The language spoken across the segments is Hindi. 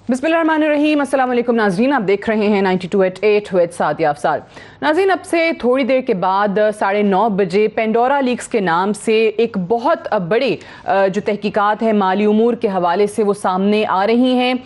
बिस्मिल्लाहिर्रहमानिर्रहीम। अस्सलाम वालेकुम नाज़रीन, आप देख रहे हैं 92@8 विद सादिया अफसार। नाज़रीन, अब से थोड़ी देर के बाद 9:30 बजे पेंडोरा लीक्स के नाम से एक बहुत बड़ी जो तहकीकात है माली उमूर के हवाले से वो सामने आ रही हैं।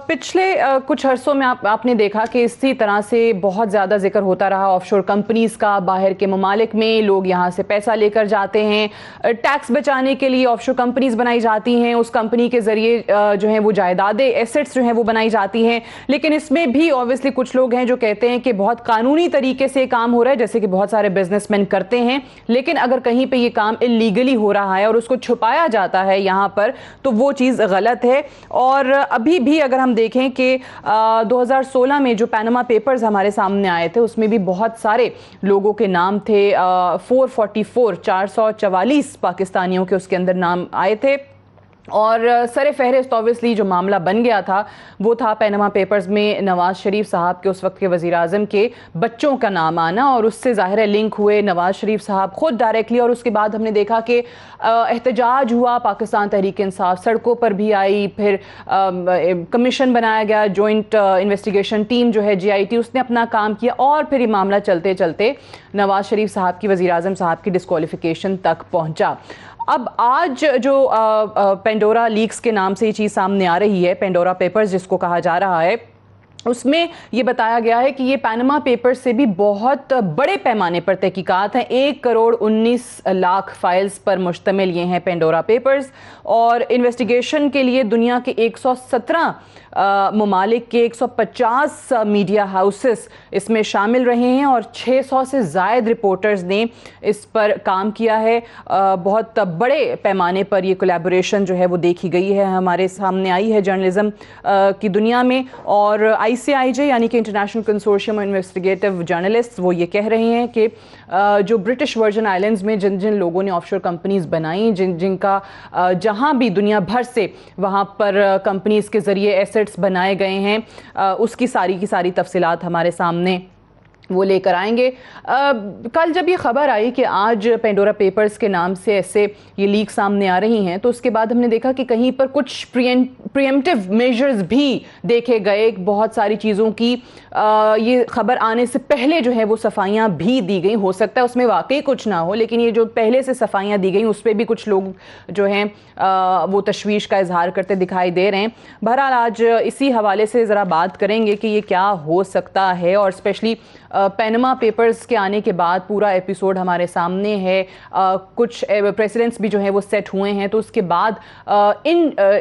पिछले कुछ अरसों में आपने देखा कि इसी तरह से बहुत ज़्यादा जिक्र होता रहा ऑफशोर कंपनीज़ का। बाहर के ममालिक में लोग यहाँ से पैसा लेकर जाते हैं, टैक्स बचाने के लिए ऑफशोर कंपनीज़ बनाई जाती हैं, उस कंपनी के ज़रिए जो है वो जायदादें एसेट्स जो है वो बनाई जाती हैं। लेकिन इसमें भी ऑब्वियसली कुछ लोग हैं जो कहते हैं कि बहुत कानूनी तरीके से काम हो रहा है, जैसे कि बहुत सारे बिजनेसमैन करते हैं। लेकिन अगर कहीं पे ये काम इलीगली हो रहा है और उसको छुपाया जाता है यहाँ पर, तो वो चीज़ गलत है। और अभी भी अगर हम देखें कि 2016 में जो पैनामा पेपर्स हमारे सामने आए थे, उसमें भी बहुत सारे लोगों के नाम थे। 444 पाकिस्तानियों के उसके अंदर नाम आए थे। और सर फहरिस्त ऑब्वियसली जो मामला बन गया था वो था पैनामा पेपर्स में नवाज़ शरीफ साहब के उस वक्त के वज़ीर आज़म के बच्चों का नाम आना, और उससे ज़ाहिर लिंक हुए नवाज़ शरीफ साहब खुद डायरेक्टली। और उसके बाद हमने देखा कि एहतजाज हुआ, पाकिस्तान तहरीक इंसाफ सड़कों पर भी आई, फिर कमीशन बनाया गया, जॉइंट इन्वेस्टिगेशन टीम जो है GIT, उसने अपना काम किया, और फिर ये मामला चलते चलते नवाज़ शरीफ साहब की वज़ीर आज़म साहब की डिस्क्वालिफिकेशन तक पहुँचा। अब आज जो पेंडोरा लीक्स के नाम से ये चीज़ सामने आ रही है, पेंडोरा पेपर्स जिसको कहा जा रहा है, उसमें ये बताया गया है कि ये पैनामा पेपर्स से भी बहुत बड़े पैमाने पर तहकीकात हैं। 1,19,00,000 फाइल्स पर मुश्तमिल ये हैं पेंडोरा पेपर्स। और इन्वेस्टिगेशन के लिए दुनिया के 117 ममालिक के 150 मीडिया हाउसेस इसमें शामिल रहे हैं, और 600 से ज़ायद रिपोर्टर्स ने इस पर काम किया है। बहुत बड़े पैमाने पर ये कोलैबोरेशन जो है वो देखी गई है, हमारे सामने आई है जर्नलिज़म की दुनिया में। और ICIJ यानी कि इंटरनेशनल कंसोर्शियम इन्वेस्टिगेटिव जर्नलिस्ट वो ये कह रहे हैं कि जो ब्रिटिश वर्जन आइलैंड्स में जिन जिन लोगों ने ऑफशोर कंपनीज़ बनाई, जिनका जहाँ भी दुनिया भर से वहाँ पर कंपनीज़ के ज़रिए एसेट्स बनाए गए हैं, उसकी सारी की सारी तफसीलात हमारे सामने वो लेकर आएंगे। कल जब ये खबर आई कि आज पेंडोरा पेपर्स के नाम से ऐसे ये लीक सामने आ रही हैं, तो उसके बाद हमने देखा कि कहीं पर कुछ प्रिएम्प्टिव मेजर्स भी देखे गए। बहुत सारी चीज़ों की ये खबर आने से पहले जो है वो सफाइयाँ भी दी गई। हो सकता है उसमें वाकई कुछ ना हो, लेकिन ये जो पहले से सफाइयाँ दी गई उस पर भी कुछ लोग जो हैं वो तशवीश का इजहार करते दिखाई दे रहे हैं। बहरहाल आज इसी हवाले से ज़रा बात करेंगे कि ये क्या हो सकता है, और स्पेशली पैनामा पेपर्स के आने के बाद पूरा एपिसोड हमारे सामने है। कुछ प्रेसिडेंट्स भी जो है वो सेट हुए हैं, तो उसके बाद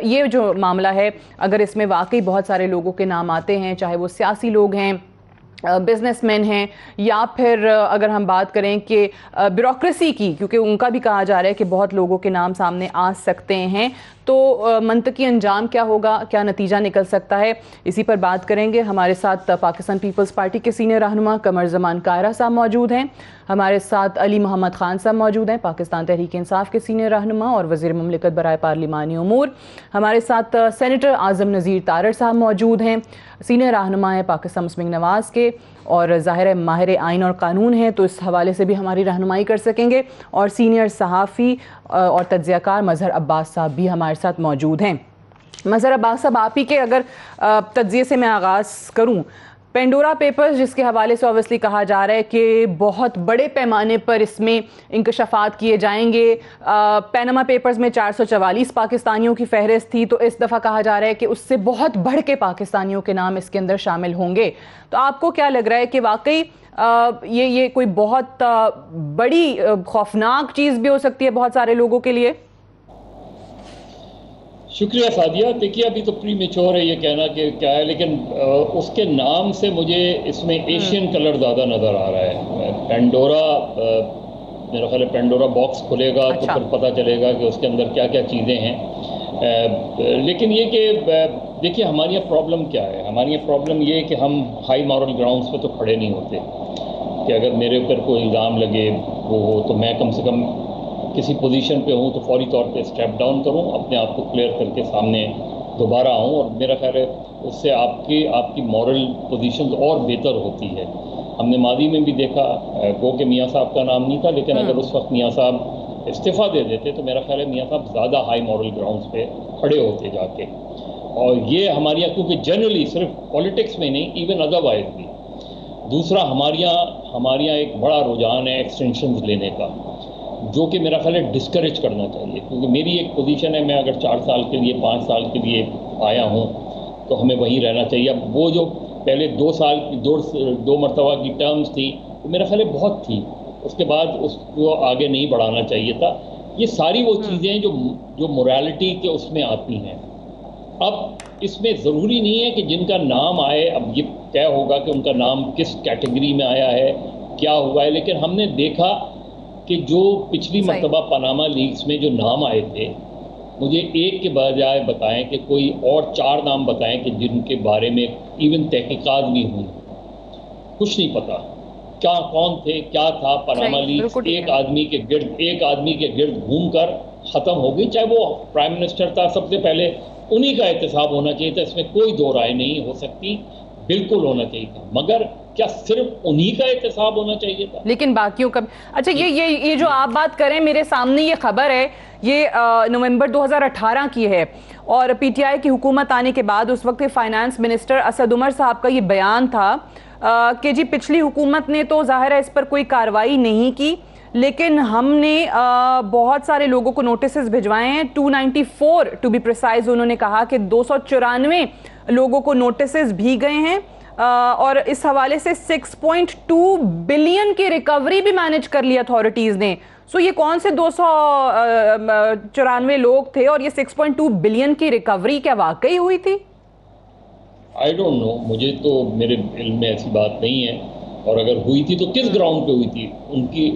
ये जो मामला है, अगर इसमें वाकई बहुत सारे लोगों के नाम आते हैं, चाहे वो सियासी लोग हैं, बिजनेसमैन हैं, या फिर अगर हम बात करें कि ब्यूरोक्रेसी की, क्योंकि उनका भी कहा जा रहा है कि बहुत लोगों के नाम सामने आ सकते हैं, तो मंतकी अंजाम क्या होगा, क्या नतीजा निकल सकता है, इसी पर बात करेंगे। हमारे साथ पाकिस्तान पीपल्स पार्टी के सीनियर रहनुमा कमर जमान कायरा साहब मौजूद हैं, हमारे साथ अली मोहम्मद खान साहब मौजूद हैं, पाकिस्तान तहरीक इंसाफ के सीनियर रहनुमा और वज़ीर मुमलिकत बराए पार्लिमानी उमूर। हमारे साथ सेनेटर आज़म नज़ीर तारड़ साहब मौजूद हैं, सीनियर रहनुमा है पाकिस्तान मुस्लिम नवाज़ के, और ज़ाहिर है माहिर आइन और कानून हैं, तो इस हवाले से भी हमारी रहनुमाई कर सकेंगे। और सीनियर सहाफ़ी और तज्ज़ियाकार मज़हर अब्बास साहब भी हमारे साथ मौजूद हैं। मज़हर अब्बास साहब, आप ही के अगर तज्ज़िये से मैं आगाज़ करूँ, पेंडोरा पेपर्स जिसके हवाले से ऑब्वियसली कहा जा रहा है कि बहुत बड़े पैमाने पर इसमें इंकशाफात किए जाएंगे। पैनामा पेपर्स में 444 पाकिस्तानियों की फहरिस्त थी, तो इस दफ़ा कहा जा रहा है कि उससे बहुत बढ़ के पाकिस्तानियों के नाम इसके अंदर शामिल होंगे। तो आपको क्या लग रहा है कि वाकई ये कोई बहुत बड़ी खौफनाक चीज़ भी हो सकती है बहुत सारे लोगों के लिए? शुक्रिया सादिया। देखिए, अभी तो प्री मेच्योर है ये कहना कि क्या है, लेकिन उसके नाम से मुझे इसमें एशियन कलर ज़्यादा नज़र आ रहा है। पेंडोरा, मेरा ख्याल है पेंडोरा बॉक्स खुलेगा तो फिर पता चलेगा कि उसके अंदर क्या क्या चीज़ें हैं। लेकिन ये कि देखिए, हमारी यहाँ प्रॉब्लम क्या है, हमारी यहाँ प्रॉब्लम ये है कि हम हाई मॉरल ग्राउंड्स पे तो खड़े नहीं होते कि अगर मेरे ऊपर कोई इल्ज़ाम लगे वो हो तो मैं कम से कम किसी पोजीशन पे हूँ तो फौरी तौर पे स्टेप डाउन करूँ, अपने आप को क्लियर करके सामने दोबारा आऊँ, और मेरा ख्याल है उससे आपकी मॉरल पोजीशन और बेहतर होती है। हमने मादी में भी देखा, गो के मियाँ साहब का नाम नहीं था, लेकिन अगर उस वक्त मियाँ साहब इस्तीफ़ा दे देते तो मेरा ख्याल है मियाँ साहब ज़्यादा हाई मॉरल ग्राउंड्स पे खड़े होते जाके। और ये हमारे यहाँ, क्योंकि जनरली सिर्फ पॉलिटिक्स में नहीं, इवन अदरवाइज भी। दूसरा, हमारे यहाँ एक बड़ा रुझान है एक्सटेंशंस लेने का, जो कि मेरा ख्याल है डिस्करेज करना चाहिए। क्योंकि मेरी एक पोजीशन है, मैं अगर 4 साल के लिए 5 साल के लिए आया हूँ तो हमें वहीं रहना चाहिए। अब वो जो पहले 2 साल की 2 मरतबा की टर्म्स थी, तो मेरा ख्याल है बहुत थी, उसके बाद उसको आगे नहीं बढ़ाना चाहिए था। ये सारी वो चीज़ें हैं जो मोरालिटी के उसमें आती हैं। अब इसमें ज़रूरी नहीं है कि जिनका नाम आए, अब ये तय होगा कि उनका नाम किस कैटेगरी में आया है, क्या हुआ है। लेकिन हमने देखा कि जो पिछली मरतबा पनामा लीक्स में जो नाम आए थे, मुझे एक के बजाय बताएं कि कोई और 4 नाम बताएं कि जिनके बारे में इवन तहकीकात भी हुई, कुछ नहीं पता क्या कौन थे, क्या था। पनामा लीक्स एक आदमी के गिर्द घूमकर ख़त्म हो गई। चाहे वो प्राइम मिनिस्टर था, सबसे पहले उन्हीं का एहतसाब होना चाहिए था, इसमें कोई दो राय नहीं हो सकती, बिल्कुल होना चाहिए था। मगर क्या सिर्फ उन्हीं का एहतसाब होना चाहिए था? लेकिन बाकियों का। अच्छा, ये जो आप बात करें, मेरे सामने ये खबर है, ये नवंबर 2018 की है, और पीटीआई की हुकूमत आने के बाद उस वक्त फाइनेंस मिनिस्टर असद उमर साहब का ये बयान था कि जी पिछली हुकूमत ने तो ज़ाहिर है इस पर कोई कार्रवाई नहीं की, लेकिन हमने बहुत सारे लोगों को नोटिसेस भिजवाए हैं, 294 टू बी प्रिसाइज। उन्होंने कहा कि 294 लोगों को नोटिसेस भी गए हैं, और इस हवाले से 6.2 बिलियन की रिकवरी भी मैनेज कर ली अथॉरिटीज़ ने। सो ये कौन से 294 लोग थे, और ये 6.2 बिलियन की रिकवरी क्या वाकई हुई थी? आई डोंट नो, मुझे तो मेरे इल्म में ऐसी बात नहीं है। और अगर हुई थी तो किस ग्राउंड पे हुई थी उनकी,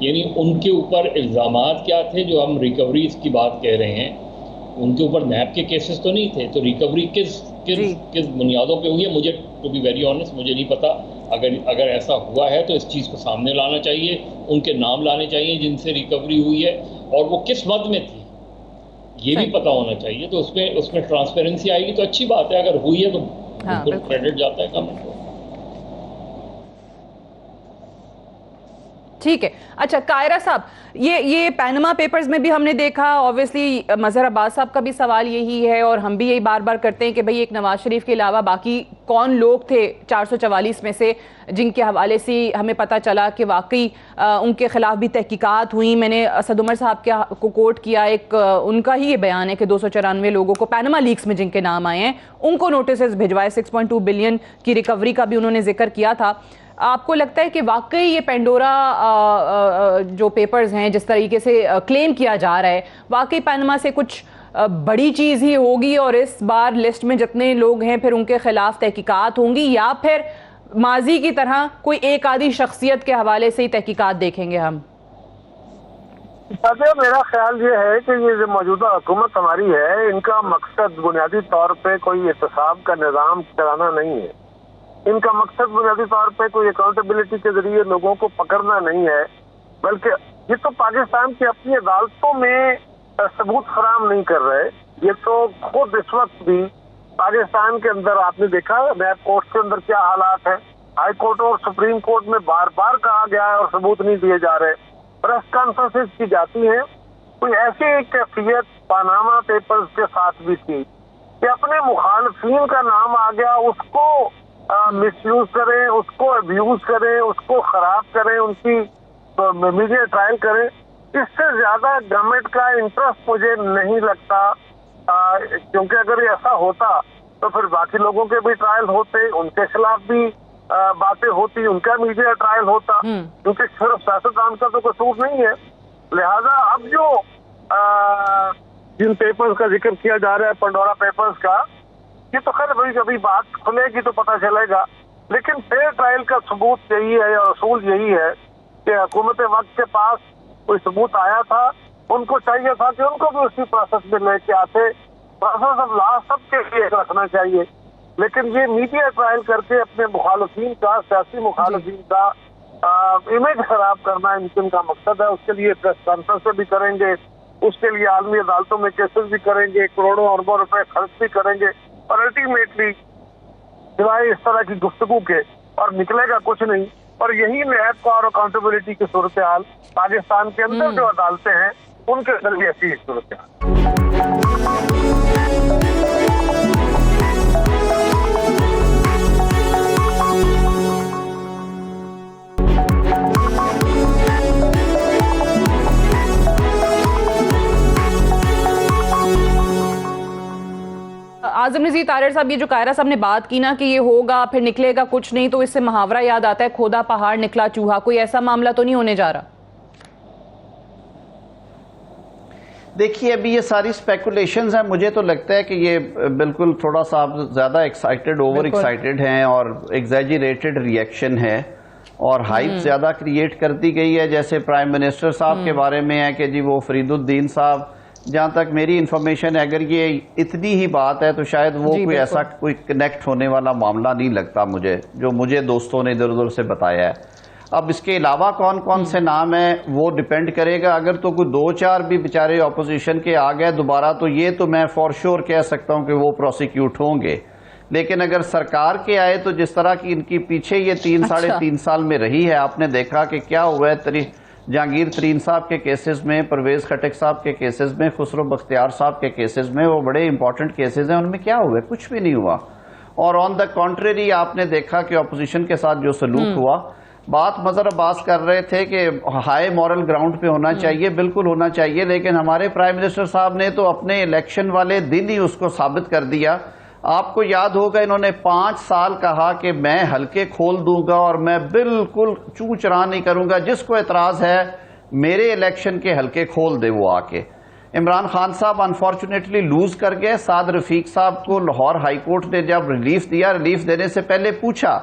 यानी उनके ऊपर इल्ज़ामात क्या थे जो हम रिकवरीज की बात कह रहे हैं? उनके ऊपर नैब के केसेस तो नहीं थे, तो रिकवरी किस बुनियादों पे हुई है, मुझे टू बी वेरी ऑनेस्ट मुझे नहीं पता। अगर ऐसा हुआ है तो इस चीज़ को सामने लाना चाहिए, उनके नाम लाने चाहिए जिनसे रिकवरी हुई है, और वो किस मद में थी ये भी पता होना चाहिए। तो उसमें ट्रांसपेरेंसी आएगी तो अच्छी बात है। अगर हुई है तो बिल्कुल क्रेडिट जाता है गवर्नमेंट को। ठीक है। अच्छा कायरा साहब, ये पैनमा पेपर्स में भी हमने देखा, ऑब्वियसली मजहर अब्बास साहब का भी सवाल यही है, और हम भी यही बार बार करते हैं कि भाई एक नवाज शरीफ के अलावा बाकी कौन लोग थे 444 में से जिनके हवाले से हमें पता चला कि वाकई उनके खिलाफ भी तहकीकात हुई। मैंने असद उमर साहब को कोट किया, एक उनका ही ये बयान है कि 294 लोगों को पैनमा लीक्स में जिनके नाम आए हैं उनको नोटिस भिजवाए, 6.2 बिलियन की रिकवरी का भी उन्होंने जिक्र किया था। आपको लगता है कि वाकई ये पेंडोरा जो पेपर्स हैं जिस तरीके से क्लेम किया जा रहा है, वाकई पैनमा से कुछ बड़ी चीज़ ही होगी, और इस बार लिस्ट में जितने लोग हैं फिर उनके खिलाफ तहकीकात होंगी, या फिर माजी की तरह कोई एक आधी शख्सियत के हवाले से ही तहकीकात देखेंगे हम? मेरा ख्याल ये है कि ये जो मौजूदा हुकूमत हमारी है, इनका मकसद बुनियादी तौर पे कोई एहतसाब का निज़ाम चलाना नहीं है। इनका मकसद बुनियादी तौर पे कोई अकाउंटेबिलिटी के जरिए लोगों को पकड़ना नहीं है, बल्कि ये तो पाकिस्तान की अपनी अदालतों में सबूत फराम नहीं कर रहे। ये तो खुद इस वक्त भी पाकिस्तान के अंदर आपने देखा नैब कोर्ट के अंदर क्या हालात है। हाई कोर्ट और सुप्रीम कोर्ट में बार बार कहा गया है और सबूत नहीं दिए जा रहे। प्रेस कॉन्फ्रेंसेस की जाती हैं। कोई ऐसी कैफियत पनामा पेपर्स के साथ भी थी कि अपने मुखालफिन का नाम आ गया, उसको मिसयूज करें, उसको अब्यूज करें, उसको खराब करें, उनकी मीडिया ट्रायल करें। इससे ज्यादा गवर्नमेंट का इंटरेस्ट मुझे नहीं लगता, क्योंकि अगर ऐसा होता तो फिर बाकी लोगों के भी ट्रायल होते, उनके खिलाफ भी बातें होती, उनका मीडिया ट्रायल होता, क्योंकि सिर्फ सियासतदान का तो कसूर नहीं है। लिहाजा अब जो जिन पेपर्स का जिक्र किया जा रहा है, पेंडोरा पेपर्स का, ये तो खैर भाई कभी बात खुलेगी तो पता चलेगा, लेकिन फेयर ट्रायल का सबूत यही है और असूल यही है कि हुकूमत वक्त के पास कोई सबूत आया था, उनको चाहिए था कि उनको भी उसी प्रोसेस में लेके आते। प्रोसेस ऑफ लॉ सबके लिए रखना चाहिए, लेकिन ये मीडिया ट्रायल करके अपने मुखालफिन का, सियासी मुखालफिन का इमेज खराब करना इनका मकसद है। उसके लिए प्रेस कॉन्फ्रेंस भी करेंगे, उसके लिए आलमी अदालतों में केसेस भी करेंगे, करोड़ों अरबों रुपए खर्च भी करेंगे, और अल्टीमेटली सिवाय इस तरह की गुफ्तगू के और निकलेगा कुछ नहीं। और यही नैब और अकाउंटेबिलिटी की सूरत हाल पाकिस्तान के अंदर जो अदालतें हैं उनके अंदर भी ऐसी सूरत हाल। आजम नज़ीर तारड़ साहब, ये जो कायरा साहब ने बात की ना कि ये होगा फिर निकलेगा कुछ नहीं, तो इससे मुहावरा याद आता है, खोदा पहाड़ निकला चूहा। कोई ऐसा मामला तो नहीं होने जा रहा? देखिए, अभी ये सारी स्पेकुलेशंस हैं। मुझे तो लगता है कि ये बिल्कुल थोड़ा सा आप ज्यादा एक्साइटेड, ओवर एक्साइटेड हैं और एग्जैजरेटेड रिएक्शन है और हाइप ज्यादा क्रिएट कर दी गई है। जैसे प्राइम मिनिस्टर साहब के बारे में है कि जी वो फरीदुद्दीन साहब, जहां तक मेरी इंफॉर्मेशन है, अगर ये इतनी ही बात है तो शायद वो कोई ऐसा कोई कनेक्ट होने वाला मामला नहीं लगता मुझे, जो मुझे दोस्तों ने इधर उधर से बताया है। अब इसके अलावा कौन कौन से नाम है वो डिपेंड करेगा। अगर तो कोई 2-4 भी बेचारे ऑपोजिशन के आ गए दोबारा, तो ये तो मैं फॉर श्योर कह सकता हूं कि वो प्रोसिक्यूट होंगे। लेकिन अगर सरकार के आए तो जिस तरह की इनकी पीछे ये 3-3.5 साल में रही है, आपने देखा कि क्या हुआ है जहांगीर तरीन साहब के केसेस में, परवेज खटक साहब के केसेस में, खुसरो बख्तियार साहब के केसेस में, वो बड़े इंपॉर्टेंट केसेस हैं, उनमें क्या हुआ? कुछ भी नहीं हुआ। और ऑन द कॉन्ट्रेरी आपने देखा कि ऑपोजिशन के साथ जो सलूक हुआ, बात मजहर अब्बास कर रहे थे कि हाई मॉरल ग्राउंड पे होना चाहिए, बिल्कुल होना चाहिए, लेकिन हमारे प्राइम मिनिस्टर साहब ने तो अपने इलेक्शन वाले दिन ही उसको साबित कर दिया। आपको याद होगा इन्होंने 5 साल कहा कि मैं हल्के खोल दूंगा और मैं बिल्कुल चू चरा नहीं करूंगा, जिसको एतराज है मेरे इलेक्शन के हल्के खोल दे वो आके। इमरान खान साहब अनफॉर्चुनेटली लूज कर गए। साद रफीक साहब को लाहौर हाईकोर्ट ने जब रिलीफ दिया, रिलीफ देने से पहले पूछा,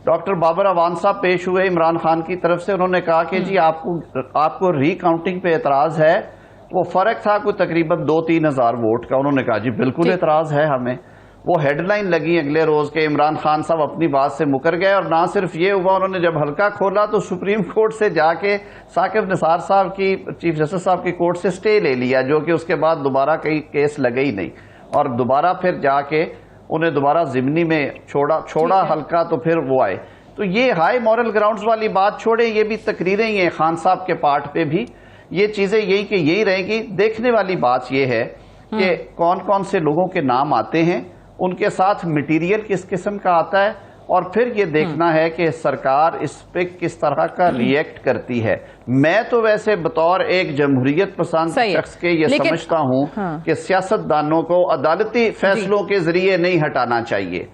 डॉक्टर बाबर अवान साहब पेश हुए इमरान खान की तरफ से, उन्होंने कहा कि जी आपको रिकाउंटिंग पे एतराज है। वो फर्क था कोई तकरीबन 2-3 हजार वोट का। उन्होंने कहा जी बिल्कुल एतराज है हमें। वो हेडलाइन लगी अगले रोज के इमरान खान साहब अपनी बात से मुकर गए। और ना सिर्फ ये हुआ, उन्होंने जब हल्का खोला तो सुप्रीम कोर्ट से जाके साकिब निसार साहब की, चीफ जस्टिस साहब की कोर्ट से स्टे ले लिया, जो कि उसके बाद दोबारा कई केस लगे ही नहीं। और दोबारा फिर जाके उन्हें दोबारा जिमनी में छोड़ा हल्का, तो फिर वो आए। तो ये हाई मॉरल ग्राउंड्स वाली बात छोड़े, ये भी तकरीरें ही हैं खान साहब के पार्ट पे भी, ये चीजें यही कि यही रहेगी। देखने वाली बात ये है कि कौन कौन से लोगों के नाम आते हैं, उनके साथ मटेरियल किस किस्म का आता है, और फिर ये देखना है कि सरकार इस पे किस तरह का रिएक्ट करती है। मैं तो वैसे बतौर एक जमहूरियत पसंद शख्स के ये समझता हूं कि सियासतदानों को अदालती फैसलों के जरिए नहीं हटाना चाहिए।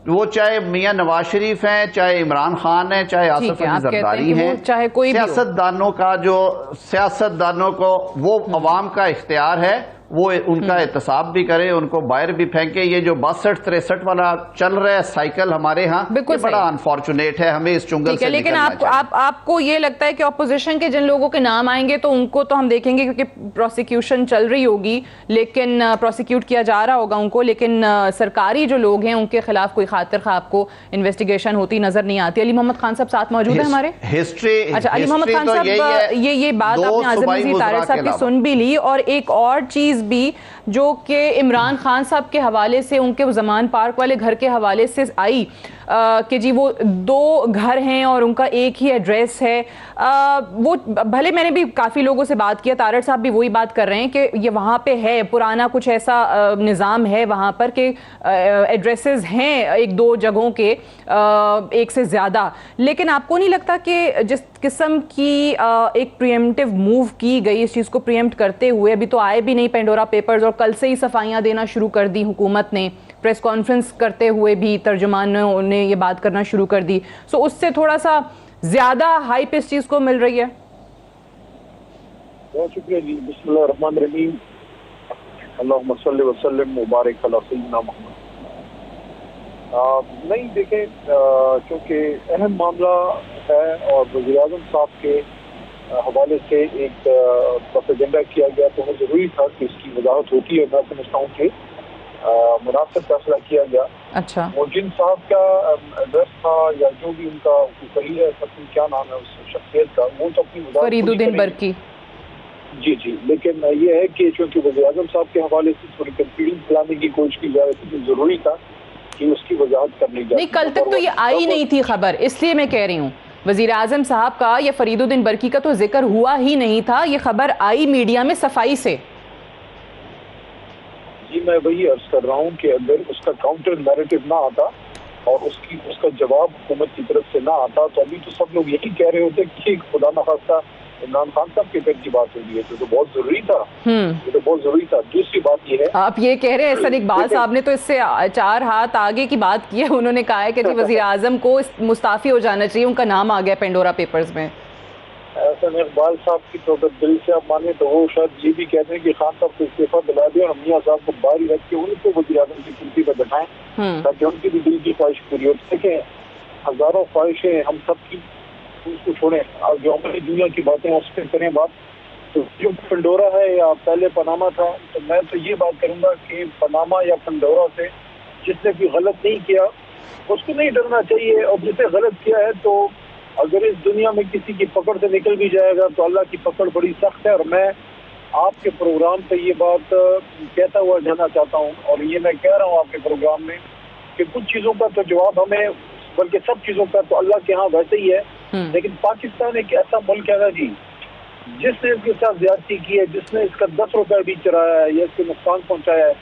वो चाहे मियां नवाज शरीफ हैं, चाहे इमरान खान है, चाहे आसिफ अली जरदारी हैं, चाहे कोई सियासतदानों को वो अवाम का इख्तियार है, वो उनका एहतसाब भी करे, उनको बाहर भी फेंके। ये जो 62-63 वाला चल रहा है साइकिल हमारे यहाँ, ये बड़ा अनफॉर्चुनेट है, हमें इस चुंगल से लेकिन आपको ये लगता है कि ऑपोजिशन के जिन लोगों के नाम आएंगे तो उनको तो हम देखेंगे, क्योंकि प्रोसिक्यूशन चल रही होगी, लेकिन प्रोसिक्यूट किया जा रहा होगा उनको, लेकिन सरकारी जो लोग हैं उनके खिलाफ कोई खातिर खा आपको इन्वेस्टिगेशन होती नजर नहीं आती। अली मोहम्मद खान साहब साथ मौजूद है हमारे। अच्छा, अली मोहम्मद खान साहब, ये बात आपने आज़म नज़ीर तारड़ साहब की सुन भी ली, और एक और चीज भी जो कि इमरान खान साहब के हवाले से, उनके जमान पार्क वाले घर के हवाले से आई कि जी वो 2 घर हैं और उनका एक ही एड्रेस है। वो भले मैंने भी काफ़ी लोगों से बात किया, तारड़ साहब भी वही बात कर रहे हैं कि ये वहाँ पे है पुराना कुछ ऐसा निज़ाम है वहाँ पर कि एड्रेसेस हैं 1-2 जगहों के, एक से ज़्यादा। लेकिन आपको नहीं लगता कि जिस किस्म की एक प्रीएम्प्टिव मूव की गई, इस चीज़ को प्रीएम्प्ट करते हुए, अभी तो आए भी नहीं पेंडोरा पेपर्स और कल से ही सफाइयाँ देना शुरू कर दी हुकूमत ने, प्रेस कॉन्फ्रेंस करते हुए भी तर्जुमानों ने ये बात करना शुरू कर दी, सो उससे थोड़ा सा ज्यादा हाइप इस चीज को मिल रही है। बहुत शुक्रिया जी। बिस्मिल्लाहिर्रहमानिर्रहीम, अल्लाहुम्मा सल्लि व सल्लिम मुबारक अला सय्यिदना मोहम्मद। नहीं देखें, क्योंकि अहम मामला है और वज़ीर-ए-आज़म साहब के हवाले से एक प्रोपेगेंडा किया गया, तो जरूरी था कि इसकी वजाहत होती है। मैं समझता हूँ कि मुनासिब फैसला किया गया। अच्छा, मोजिन साहब का एड्रेस था या जो भी उनका सही है, क्या नाम है उस शख्सियत का, वो तो अपनी फरीदुद्दीन बरकी। जी, लेकिन ये है कि चूंकि वज़ीर-ए-आज़म साहब के हवाले से थोड़ी कंफ्यूजन फैलाने की कोशिश की जा रही थी, तो जरूरी था कि उसकी वजाहत करनी जाए। नहीं, कल तक तो ये आई नहीं थी खबर, इसलिए मैं कह रही हूँ वज़ीर-ए-आज़म साहब का या फरीदुद्दीन बरकी का तो जिक्र हुआ ही नहीं था, ये खबर आई मीडिया में सफाई से। जी, मैं वही अर्ज कर रहा हूँ कि अगर उसका काउंटर नैरेटिव ना आता और उसका जवाब हुकूमत की तरफ से ना आता, तो अभी तो सब लोग यही कह रहे होते कि खुदा न खास्ता इमरान खान साहब के पेट की बात हो रही है, तो बहुत जरूरी था, ये तो बहुत जरूरी था। दूसरी बात ये है, आप ये कह रहे हैं सर, इकबाल साहब ने तो इससे 4 हाथ आगे की बात की है। उन्होंने कहा है कि जी वजीर आजम को मुस्ताफी हो जाना चाहिए, उनका नाम आ गया पेंडोरा पेपर्स में। ऐसा इकबाल साहब की तो अगर दिल से आप माने तो वो शायद ये भी कहते हैं कि खान साहब को इस्तीफा दिला दें और मियां साहब को बाहर ही रख के उनको वज़ीर आज़म की कुर्सी पर बैठाएं ताकि उनकी भी दिल की ख्वाहिश पूरी हो सके। हजारों ख्वाहिशें हम सब की, उसको छोड़ें और जो हमारी दुनिया की बातें उस पर करें बात। तो जो पेंडोरा है या पहले पनामा था, तो मैं तो ये बात करूंगा कि पनामा या पेंडोरा से जिसने भी गलत नहीं किया उसको नहीं डरना चाहिए, और जिसने गलत किया है तो अगर इस दुनिया में किसी की पकड़ से निकल भी जाएगा तो अल्लाह की पकड़ बड़ी सख्त है। और मैं आपके प्रोग्राम पे ये बात कहता हुआ जाना चाहता हूँ, और ये मैं कह रहा हूँ आपके प्रोग्राम में कि कुछ चीज़ों का तो जवाब हमें, बल्कि सब चीज़ों का तो अल्लाह के यहाँ वैसे ही है, लेकिन पाकिस्तान एक ऐसा मुल्क है ना जी, जिसने इसके साथ ज्यादती की है, जिसने इसका 10 रुपये भी चुराया है या इसको नुकसान पहुँचाया है,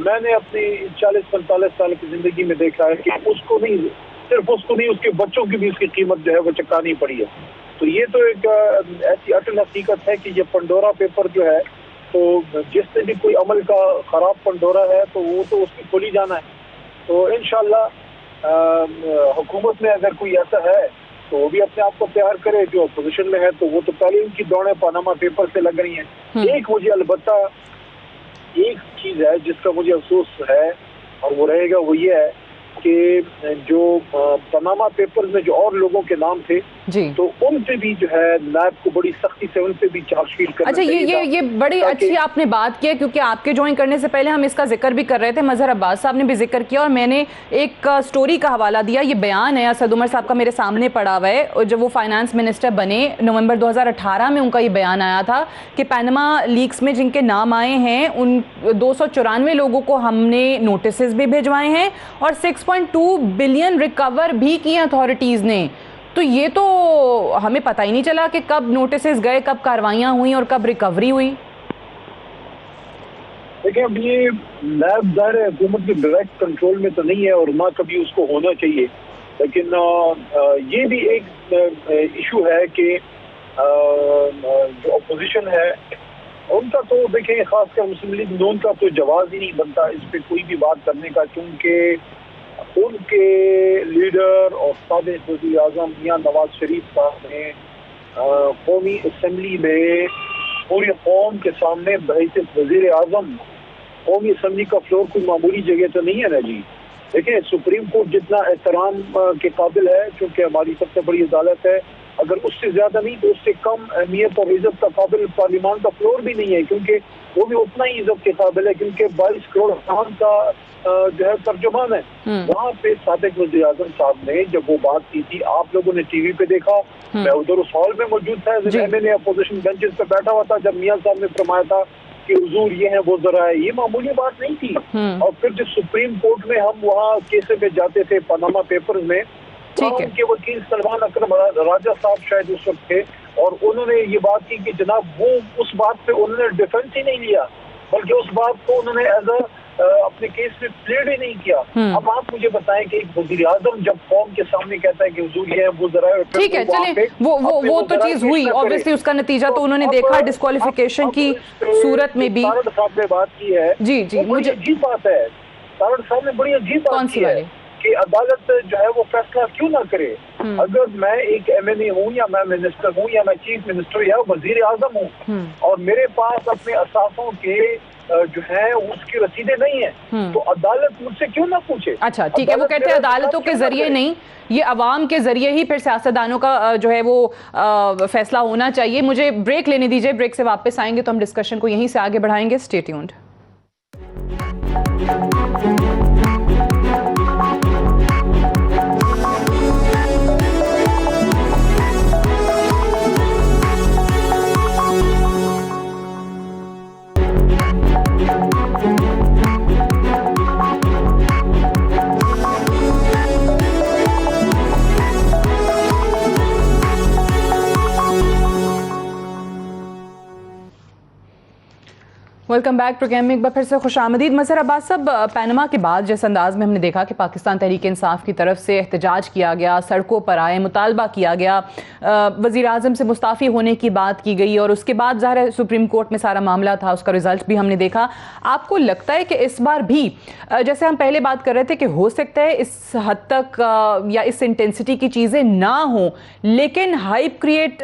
मैंने अपनी 40-45 साल की ज़िंदगी में देखा है कि उसको नहीं, सिर्फ उसको नहीं, उसके बच्चों की भी उसकी कीमत जो है वो चुकानी पड़ी है। तो ये तो एक ऐसी अटल हकीकत है कि ये पेंडोरा पेपर जो है, तो जिसने भी कोई अमल का खराब पेंडोरा है तो वो तो उसकी खोली जाना है। तो इंशाल्लाह हुकूमत में अगर कोई ऐसा है तो वो भी अपने आप को तैयार करे, जो अपोजिशन में है तो वो तो पहले उनकी दौड़ें पनामा पेपर से लग रही हैं। एक मुझे अलबत्ता एक चीज़ है जिसका मुझे अफसोस है और वो रहेगा, वो ये है कि जो पनामा पेपर्स में जो और लोगों के नाम थे जी, तो उन पे भी जो है नायब को बड़ी सख्ती से उन पे भी चार्जशीट करना अच्छा, ये बड़ी अच्छी आपने बात की है, क्योंकि आपके ज्वाइन करने से पहले हम इसका जिक्र भी कर रहे थे, मजहर अब्बास साहब ने भी जिक्र किया और मैंने एक स्टोरी का हवाला दिया। ये बयान है असद उमर साहब का, मेरे सामने पड़ा हुआ है, और जब वो फाइनेंस मिनिस्टर बने नवंबर 2018 में उनका ये बयान आया था कि पैनमा लीक्स में जिनके नाम आए हैं उन 294 लोगों को हमने नोटिस भी भिजवाए हैं और 6.2 बिलियन रिकवर भी किए अथॉरिटीज़ ने। तो ये तो हमें पता ही नहीं चला कि कब नोटिस गए, कब कार्रवाइयां हुई और कब रिकवरी हुई। देखिए, अब ये नायब ज़ाहिर हुकूमत के डायरेक्ट कंट्रोल में तो नहीं है और ना कभी उसको होना चाहिए, लेकिन ये भी एक इशू है कि जो अपोजिशन है उनका तो देखिए, खासकर मुस्लिम लीग नून का तो जवाब ही नहीं बनता इस पर कोई भी बात करने का, क्योंकि उनके लीडर और साबिक़ वज़ीर आज़म मियां नवाज शरीफ साहब ने कौमी असम्बली में पूरी कौम के सामने बहैसियत वज़ीर आज़म, कौमी असम्बली का फ्लोर कोई मामूली जगह तो नहीं है ना जी। देखिए, सुप्रीम कोर्ट जितना एहतराम के काबिल है, क्योंकि हमारी सबसे बड़ी अदालत है, अगर उससे ज्यादा नहीं तो उससे कम अहमियत और इज्जत का काबिल पार्लियामान का फ्लोर भी नहीं है, क्योंकि वो भी उतना ही इज्जत के काबिल है, क्योंकि 22 करोड़ खान का जो है तर्जुमान है। वहाँ पे साबिक़ वज़ीर आज़म साहब ने जब वो बात की थी, आप लोगों ने टीवी पे देखा, मैं उधर उस हॉल में मौजूद था, मैंने अपोजिशन बेंचेस पे बैठा हुआ था जब मियां साहब ने फरमाया था कि हुजूर ये है वो जरा है, ये मामूली बात नहीं थी। और फिर जब सुप्रीम कोर्ट में हम वहाँ केस पे जाते थे पनामा पेपर्स में, तो उनके वकील सलमान अकरम राजा साहब शायद उस वक्त थे, और उन्होंने ये बात की कि जनाब वो उस बात पे उन्होंने डिफेंस ही नहीं लिया, बल्कि उस बात को उन्होंने एज अपने केस में प्लेड ही नहीं किया। अब आप मुझे बताएं कि एक वज़ीर आज़म जब कौम के सामने कहता है कि हुजूर ये है वो जरा है, ठीक है, चलिए वो तो चीज हुई, ऑब्वियसली उसका नतीजा तो उन्होंने देखा डिस्क्वालिफिकेशन की सूरत में भी। तारड़ साहब ने बात की है, जी मुझे अजीब बात है, तारड़ साहब ने बड़ी अजीब बात की है कि अदालत जो है वो फैसला क्यों ना करे। अगर मैं एक MNA हूँ या मैं मिनिस्टर हूँ या मैं चीफ मिनिस्टर या वजीर आजम हूँ और मेरे पास अपने असाफों के जो है उसकी रसीदें नहीं है, तो अदालत मुझसे क्यों ना पूछे। अच्छा, ठीक है, वो कहते हैं अदालतों के जरिए नहीं, ये अवाम के जरिए ही फिर सियासतदानों का जो है वो फैसला होना चाहिए। मुझे ब्रेक लेने दीजिए, ब्रेक से वापस आएंगे तो हम डिस्कशन को यहीं से आगे बढ़ाएंगे। Stay tuned. Welcome back program में एक बार फिर से खुशामदीद। मज़हर अब्बास साहब, पैनमा के बाद जिस अंदाज में हमने देखा कि पाकिस्तान तहरीक इंसाफ की तरफ से एहतजाज किया गया, सड़कों पर आए, मुतालबा किया गया, वज़ीर आज़म से मुस्ताफ़ी होने की बात की गई और उसके बाद ज़ाहिर है सुप्रीम कोर्ट में सारा मामला था, उसका रिजल्ट भी हमने देखा। आपको लगता है कि इस बार भी जैसे हम पहले बात कर रहे थे कि हो सकता है इस हद तक या इस इंटेंसिटी की चीज़ें ना हो, लेकिन हाइप क्रिएट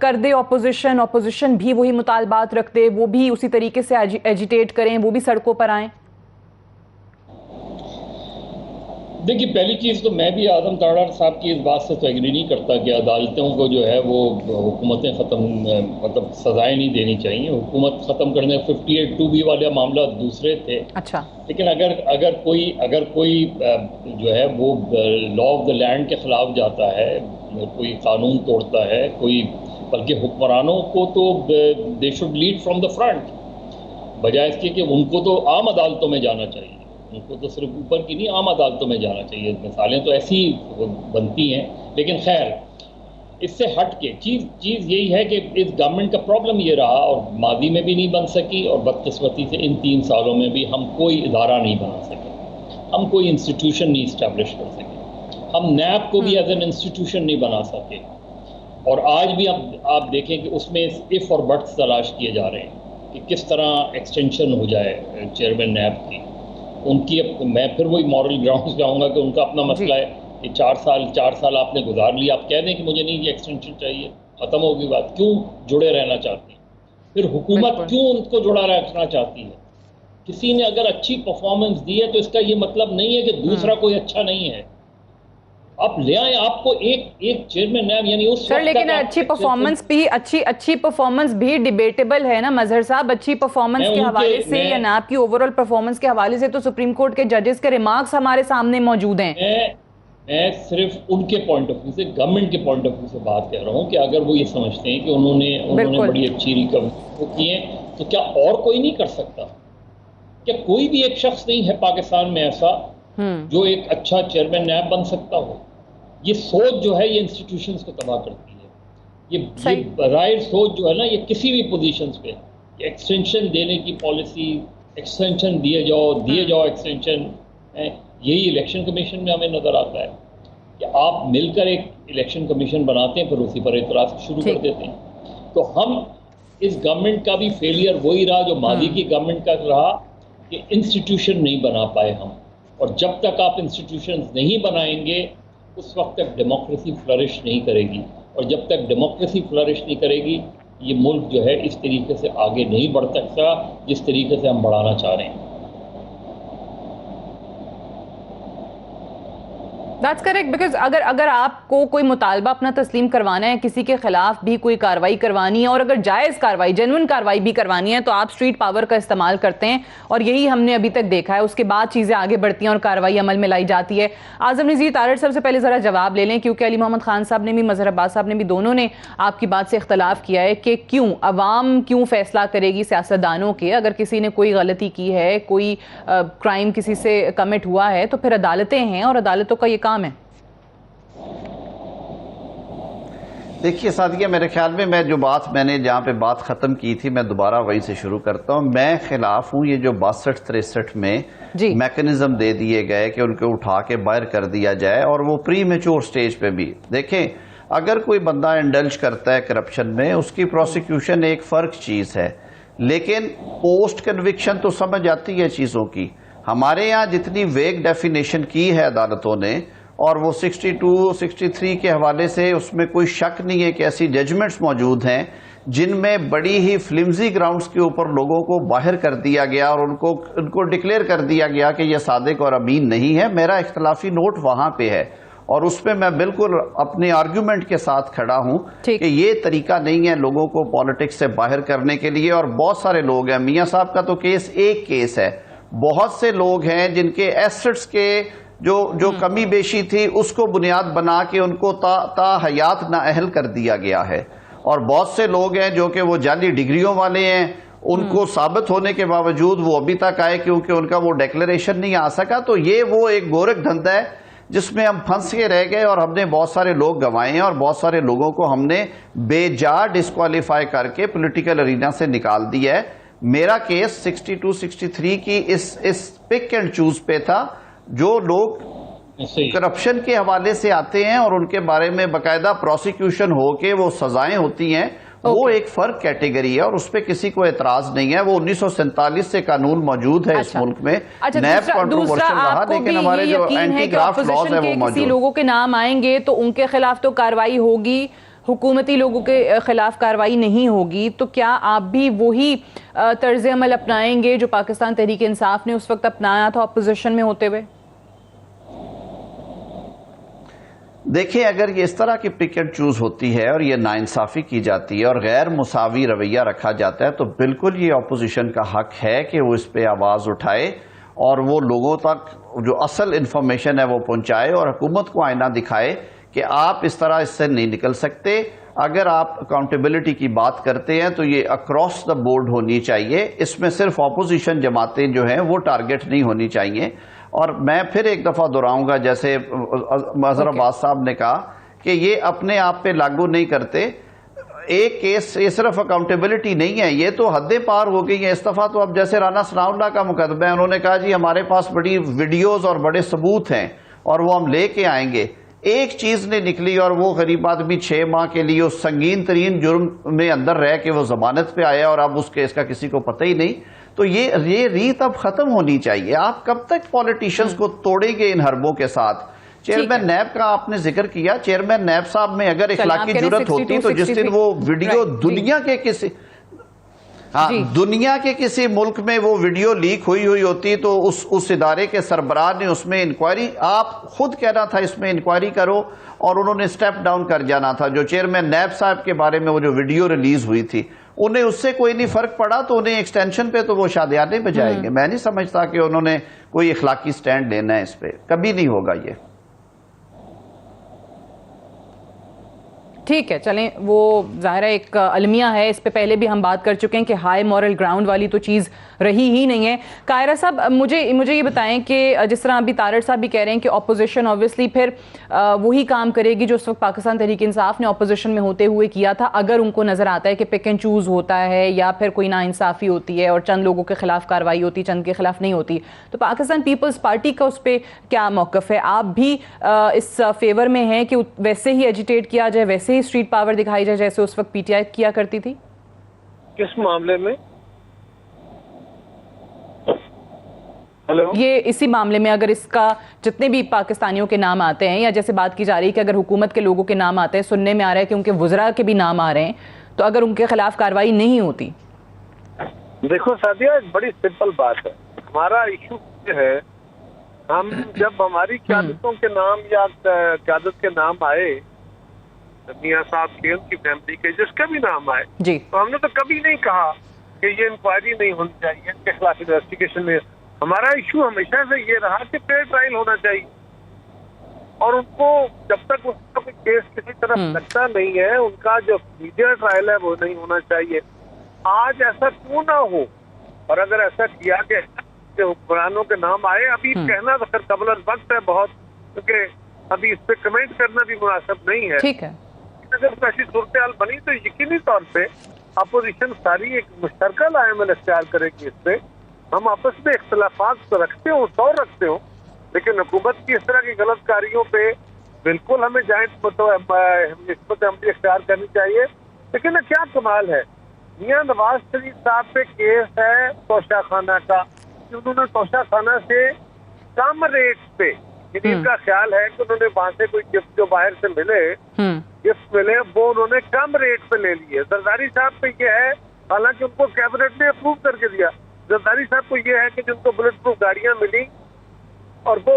कर दे ऑपोजिशन भी वही मुतालबात रख दे, वो भी उसी तरीके से एजिटेट करें, वो भी सड़कों पर आएं? देखिए, पहली चीज़ तो मैं भी आज़म ताड़र साहब की इस बात से तो एग्री नहीं करता कि अदालतों को जो है वो हुकूमतें ख़त्म मतलब सजाएं नहीं देनी चाहिए। हुकूमत ख़त्म करने 58(2)B वाले मामला दूसरे थे। अच्छा, लेकिन अगर कोई जो है वो लॉ ऑफ द लैंड के ख़िलाफ़ जाता है, कोई कानून तोड़ता है, कोई बल्कि हुक्मरानों को तो they should lead from the front, बजाय इसके कि उनको तो आम अदालतों में जाना चाहिए। उनको तो सिर्फ ऊपर की नहीं, आम अदालतों में जाना चाहिए। मिसालें तो ऐसी बनती हैं, लेकिन खैर इससे हट के चीज़ यही है कि इस गवर्नमेंट का प्रॉब्लम ये रहा, और मादी में भी नहीं बन सकी, और बदकिस्मती से इन 3 सालों में भी हम कोई इदारा नहीं बना सके, हम कोई इंस्टीट्यूशन नहीं इस्टेब्लिश कर सके, हम नैब को भी एज एन इंस्टीट्यूशन नहीं बना सके। और आज भी आप देखें कि उसमें इफ़ और बट्स तलाश किए जा रहे हैं कि किस तरह एक्सटेंशन हो जाए चेयरमैन नैब की। उनकी मैं फिर वही मॉरल ग्राउंड्स पे आऊँगा कि उनका अपना मसला है कि 4 साल आपने गुजार लिया, आप कह दें कि मुझे नहीं ये एक्सटेंशन चाहिए, ख़त्म होगी बात। क्यों जुड़े रहना चाहती हैं? फिर हुकूमत क्यों उनको जुड़ा रखना चाहती है? किसी ने अगर अच्छी परफॉर्मेंस दी है तो इसका ये मतलब नहीं है कि दूसरा कोई अच्छा नहीं है। आप ले आए, आपको एक चेयरमैन नैब यानी उस सर, लेकिन अच्छी परफॉर्मेंस भी डिबेटेबल है ना मजहर साहब। अच्छी परफॉर्मेंस के हवाले से या नैब की ओवरऑल परफॉर्मेंस के हवाले से तो सुप्रीम कोर्ट के जजेस के रिमार्क्स हमारे सामने मौजूद हैं। मैं सिर्फ उनके पॉइंट ऑफ व्यू से, गवर्नमेंट के पॉइंट ऑफ व्यू से बात कर रहा हूँ कि अगर वो ये समझते हैं कि उन्होंने बड़ी अच्छी रिकवरी की है, तो क्या और कोई नहीं कर सकता? क्या कोई भी एक शख्स नहीं है पाकिस्तान में ऐसा जो एक अच्छा चेयरमैन नैब बन सकता हो? ये सोच जो है ये इंस्टीट्यूशंस को तबाह करती है। ये राइट सोच जो है ना, ये किसी भी पोजीशंस पे एक्सटेंशन देने की पॉलिसी, एक्सटेंशन दिए जाओ एक्सटेंशन, यही इलेक्शन कमीशन में हमें नज़र आता है कि आप मिलकर एक इलेक्शन कमीशन बनाते हैं, फिर उसी पर इतराज़ शुरू कर देते हैं। तो हम इस गवर्नमेंट का भी फेलियर वही रहा जो मादी की गवर्नमेंट का रहा कि इंस्टीट्यूशन नहीं बना पाए हम। और जब तक आप इंस्टीट्यूशन नहीं बनाएंगे उस वक्त तक डेमोक्रेसी फ्लरिश नहीं करेगी, और जब तक डेमोक्रेसी फ्लरिश नहीं करेगी ये मुल्क जो है इस तरीके से आगे नहीं बढ़ सकता जिस तरीके से हम बढ़ाना चाह रहे हैं। दैट्स करेक्ट, बिकॉज अगर आपको कोई मुतालबा अपना तस्लीम करवाना है, किसी के खिलाफ भी कोई कार्रवाई करवानी है, और अगर जायज़ कार्रवाई, जेन्युइन कार्रवाई भी करवानी है, तो आप स्ट्रीट पावर का इस्तेमाल करते हैं, और यही हमने अभी तक देखा है। उसके बाद चीज़ें आगे बढ़ती हैं और कार्रवाई अमल में लाई जाती है। आज़म नज़ीर तारड़ साहब से पहले ज़रा जवाब ले लें, क्योंकि अली मोहम्मद खान साहब ने भी, मज़हर अब्बास साहब ने भी, दोनों ने आपकी बात से इख्तलाफ किया है कि क्यों अवाम क्यों फैसला करेगी सियासतदानों के। अगर किसी ने कोई गलती की है, कोई क्राइम किसी से कमिट हुआ है, तो फिर अदालतें हैं और अदालतों का ये काम है। देखिए सादिया, मेरे ख्याल में मैंने जहाँ पे बात ख़त्म की थी, मैं दोबारा वहीं से शुरू करता हूँ। मैं खिलाफ हूँ ये जो 62-63 में मैकेनिज्म दे दिए गए कि उनको उठा के बाहर कर दिया जाए, और वो प्री मैच्योर स्टेज पे भी। देखें, अगर कोई बंदा इंडल्ज करता है करप्शन में, उसकी प्रोसिक्यूशन एक फ़र्क चीज़ है, लेकिन पोस्ट कन्विक्शन तो समझ आती है चीज़ों की। हमारे यहाँ जितनी वेग डेफिनेशन की है अदालतों ने, और वो 62-63 के हवाले से उसमें कोई शक नहीं है कि ऐसी जजमेंट्स मौजूद हैं जिनमें बड़ी ही फ्लिम्जी ग्राउंड्स के ऊपर लोगों को बाहर कर दिया गया और उनको डिक्लेयर कर दिया गया कि यह सादिक और अमीन नहीं है। मेरा इख्तलाफी नोट वहां पे है, और उस पर मैं बिल्कुल अपने आर्ग्यूमेंट के साथ खड़ा हूं कि ये तरीका नहीं है लोगों को पॉलिटिक्स से बाहर करने के लिए। और बहुत सारे लोग हैं, मियां साहब का तो केस एक केस है, बहुत से लोग हैं जिनके एसेट्स के जो कमी बेशी थी उसको बुनियाद बना के उनको ता हयात नाअहल कर दिया गया है। और बहुत से लोग हैं जो कि वो जाली डिग्रियों वाले हैं, उनको साबित होने के बावजूद वो अभी तक आए क्योंकि उनका वो डिक्लेरेशन नहीं आ सका। तो ये वो एक गोरख धंधा है जिसमें हम फंस के रह गए, और हमने बहुत सारे लोग गंवाए हैं, और बहुत सारे लोगों को हमने बेजा डिस्क्वालीफाई करके पॉलिटिकल अरीना से निकाल दिया है। मेरा केस 62-63 की इस पिक एंड चूज पे था। जो लोग करप्शन के हवाले से आते हैं और उनके बारे में बाकायदा प्रोसिक्यूशन होके वो सजाएं होती हैं, वो एक फर्क कैटेगरी है और उस पर किसी को एतराज नहीं है। वो 1947 से कानून मौजूद है इस मुल्क में। नैब कंट्रोवर्शियल रहा, लेकिन हमारे जो एंटी ग्राफ्ट लॉज है वो मौजूद। किसी लोगों के नाम आएंगे तो उनके खिलाफ तो कार्रवाई होगी, हुकूमती लोगों के खिलाफ कार्रवाई नहीं होगी। तो क्या आप भी वही तर्ज अमल अपनाएंगे जो पाकिस्तान तहरीक इंसाफ ने उस वक्त अपनाया था अपोजिशन में होते हुए? देखिए, अगर ये इस तरह की पिक एंड चूज होती है और ये नाइंसाफी की जाती है और गैर मुसावी रवैया रखा जाता है, तो बिल्कुल ये अपोजिशन का हक है कि वो इस पे आवाज उठाए और वो लोगों तक जो असल इंफॉर्मेशन है वो पहुंचाए और हुकूमत को आईना दिखाए कि आप इस तरह इससे नहीं निकल सकते। अगर आप अकाउंटेबिलिटी की बात करते हैं तो ये अक्रॉस द बोर्ड होनी चाहिए, इसमें सिर्फ अपोजिशन जमातें जो हैं वो टारगेट नहीं होनी चाहिए। और मैं फिर एक दफा दोहराऊंगा, जैसे अजहर अब्बास साहब ने कहा कि ये अपने आप पे लागू नहीं करते। एक केस ये सिर्फ अकाउंटेबिलिटी नहीं है, ये तो हदें पार हो गई है इस दफा। तो अब जैसे राना सनाउल्लाह का मुकदमा है, उन्होंने कहा जी हमारे पास बड़ी वीडियोज और बड़े सबूत हैं और वो हम लेके आएंगे। एक चीज नहीं निकली और वो गरीब आदमी 6 माह के लिए उस संगीन तरीन जुर्म में अंदर रह के वो जमानत पे आया और अब उस केस का किसी को पता ही नहीं। तो ये रीत अब खत्म होनी चाहिए। आप कब तक पॉलिटिशियंस को तोड़ेंगे इन हरबों के साथ? चेयरमैन नैब का आपने जिक्र किया, चेयरमैन नैब साहब में अगर इखलाकी जुर्रत होती तो जिस दिन वो वीडियो दुनिया के किसी मुल्क में वो वीडियो लीक हुई होती तो उस इदारे के सरबराह ने उसमें इंक्वायरी, आप खुद कहना था इसमें इंक्वायरी करो, और उन्होंने स्टेप डाउन कर जाना था। जो चेयरमैन नैब साहब के बारे में वो जो वीडियो रिलीज हुई थी, उन्हें उससे कोई नहीं फर्क पड़ा तो उन्हें एक्सटेंशन पे तो वो शादियाने बजाएंगे। मैं नहीं समझता कि उन्होंने कोई इखलाकी स्टैंड लेना है इस पे, कभी नहीं होगा ये। ठीक है, चलें, वो ज़ाहिर एक अलमिया है, इस पे पहले भी हम बात कर चुके हैं कि हाई मॉरल ग्राउंड वाली तो चीज़ रही ही नहीं है। कायरा साहब, मुझे ये बताएं कि जिस तरह अभी तारड़ साहब भी कह रहे हैं कि ऑपोजिशन ऑब्वियसली फिर वही काम करेगी जो उस वक्त पाकिस्तान तहरीक इंसाफ ने ऑपोजिशन में होते हुए किया था, अगर उनको नज़र आता है कि पिक एंड चूज़ होता है या फिर कोई नाइंसाफ़ी होती है और चंद लोगों के खिलाफ कार्रवाई होती है, चंद के खिलाफ नहीं होती। तो पाकिस्तान पीपल्स पार्टी का उस पर क्या मौक़िफ़ है? आप भी इस फेवर में हैं कि वैसे ही एजिटेट किया जाए, वैसे ही स्ट्रीट पावर दिखाई जाए जैसे उस वक्त पीटीआई किया करती थी? किस मामले में? हेलो, ये इसी मामले में अगर इसका जितने भी पाकिस्तानियों के नाम आते हैं, या जैसे बात की जा रही है कि अगर हुकूमत के लोगों के नाम आते हैं, सुनने में आ रहा है कि उनके वुज़रा के भी नाम आ रहे हैं, तो अगर उनके खिलाफ कार्रवाई नहीं होती? देखो सादिया, एक बड़ी सिंपल बात है। हमारा इशू ये है, हम जब हमारी क़यादतों के नाम या क़यादत के नाम आए, मियां साहब के, उनकी फैमिली के, जिसका भी नाम आए जी, तो हमने तो कभी नहीं कहा कि ये इंक्वायरी नहीं होनी चाहिए, इनके खिलाफ इन्वेस्टिगेशन में। हमारा इशू हमेशा से ये रहा कि फेयर ट्रायल होना चाहिए, और उनको जब तक उसका कोई केस किसी तरफ लगता नहीं है, उनका जो मीडिया ट्रायल है वो नहीं होना चाहिए। आज ऐसा क्यों ना हो, और अगर ऐसा किया कि हुक्मरानों के नाम आए, अभी कहना तो फिर कबल वक्त है बहुत, क्योंकि अभी इस पे कमेंट करना भी मुनासिब नहीं है। ठीक है, अगर ऐसी सूरत हाल बनी तो यकीनी तौर पे अपोजिशन सारी एक मुश्तरका लाएमल इख्तियार करेगी। इस पे हम आपस में इख्तलाफात तो रखते हो, 100 रखते हो, लेकिन हुकूमत की इस तरह की गलत कारियों पे बिल्कुल हमें जायंट निस्बत अमली इख्तियार करनी चाहिए। लेकिन क्या कमाल है, मियां नवाज शरीफ साहब पे केस है तोशाखाना का, कि उन्होंने तोशाखाना से कम रेट पे, इनका ख्याल है कि उन्होंने वहां से कोई गिफ्ट जो बाहर से गिफ्ट मिले वो उन्होंने कम रेट पे ले लिए। जरदारी साहब पे ये है, हालांकि उनको कैबिनेट ने अप्रूव करके दिया, जरदारी साहब को ये है कि जिनको बुलेट प्रूफ गाड़ियां मिली और वो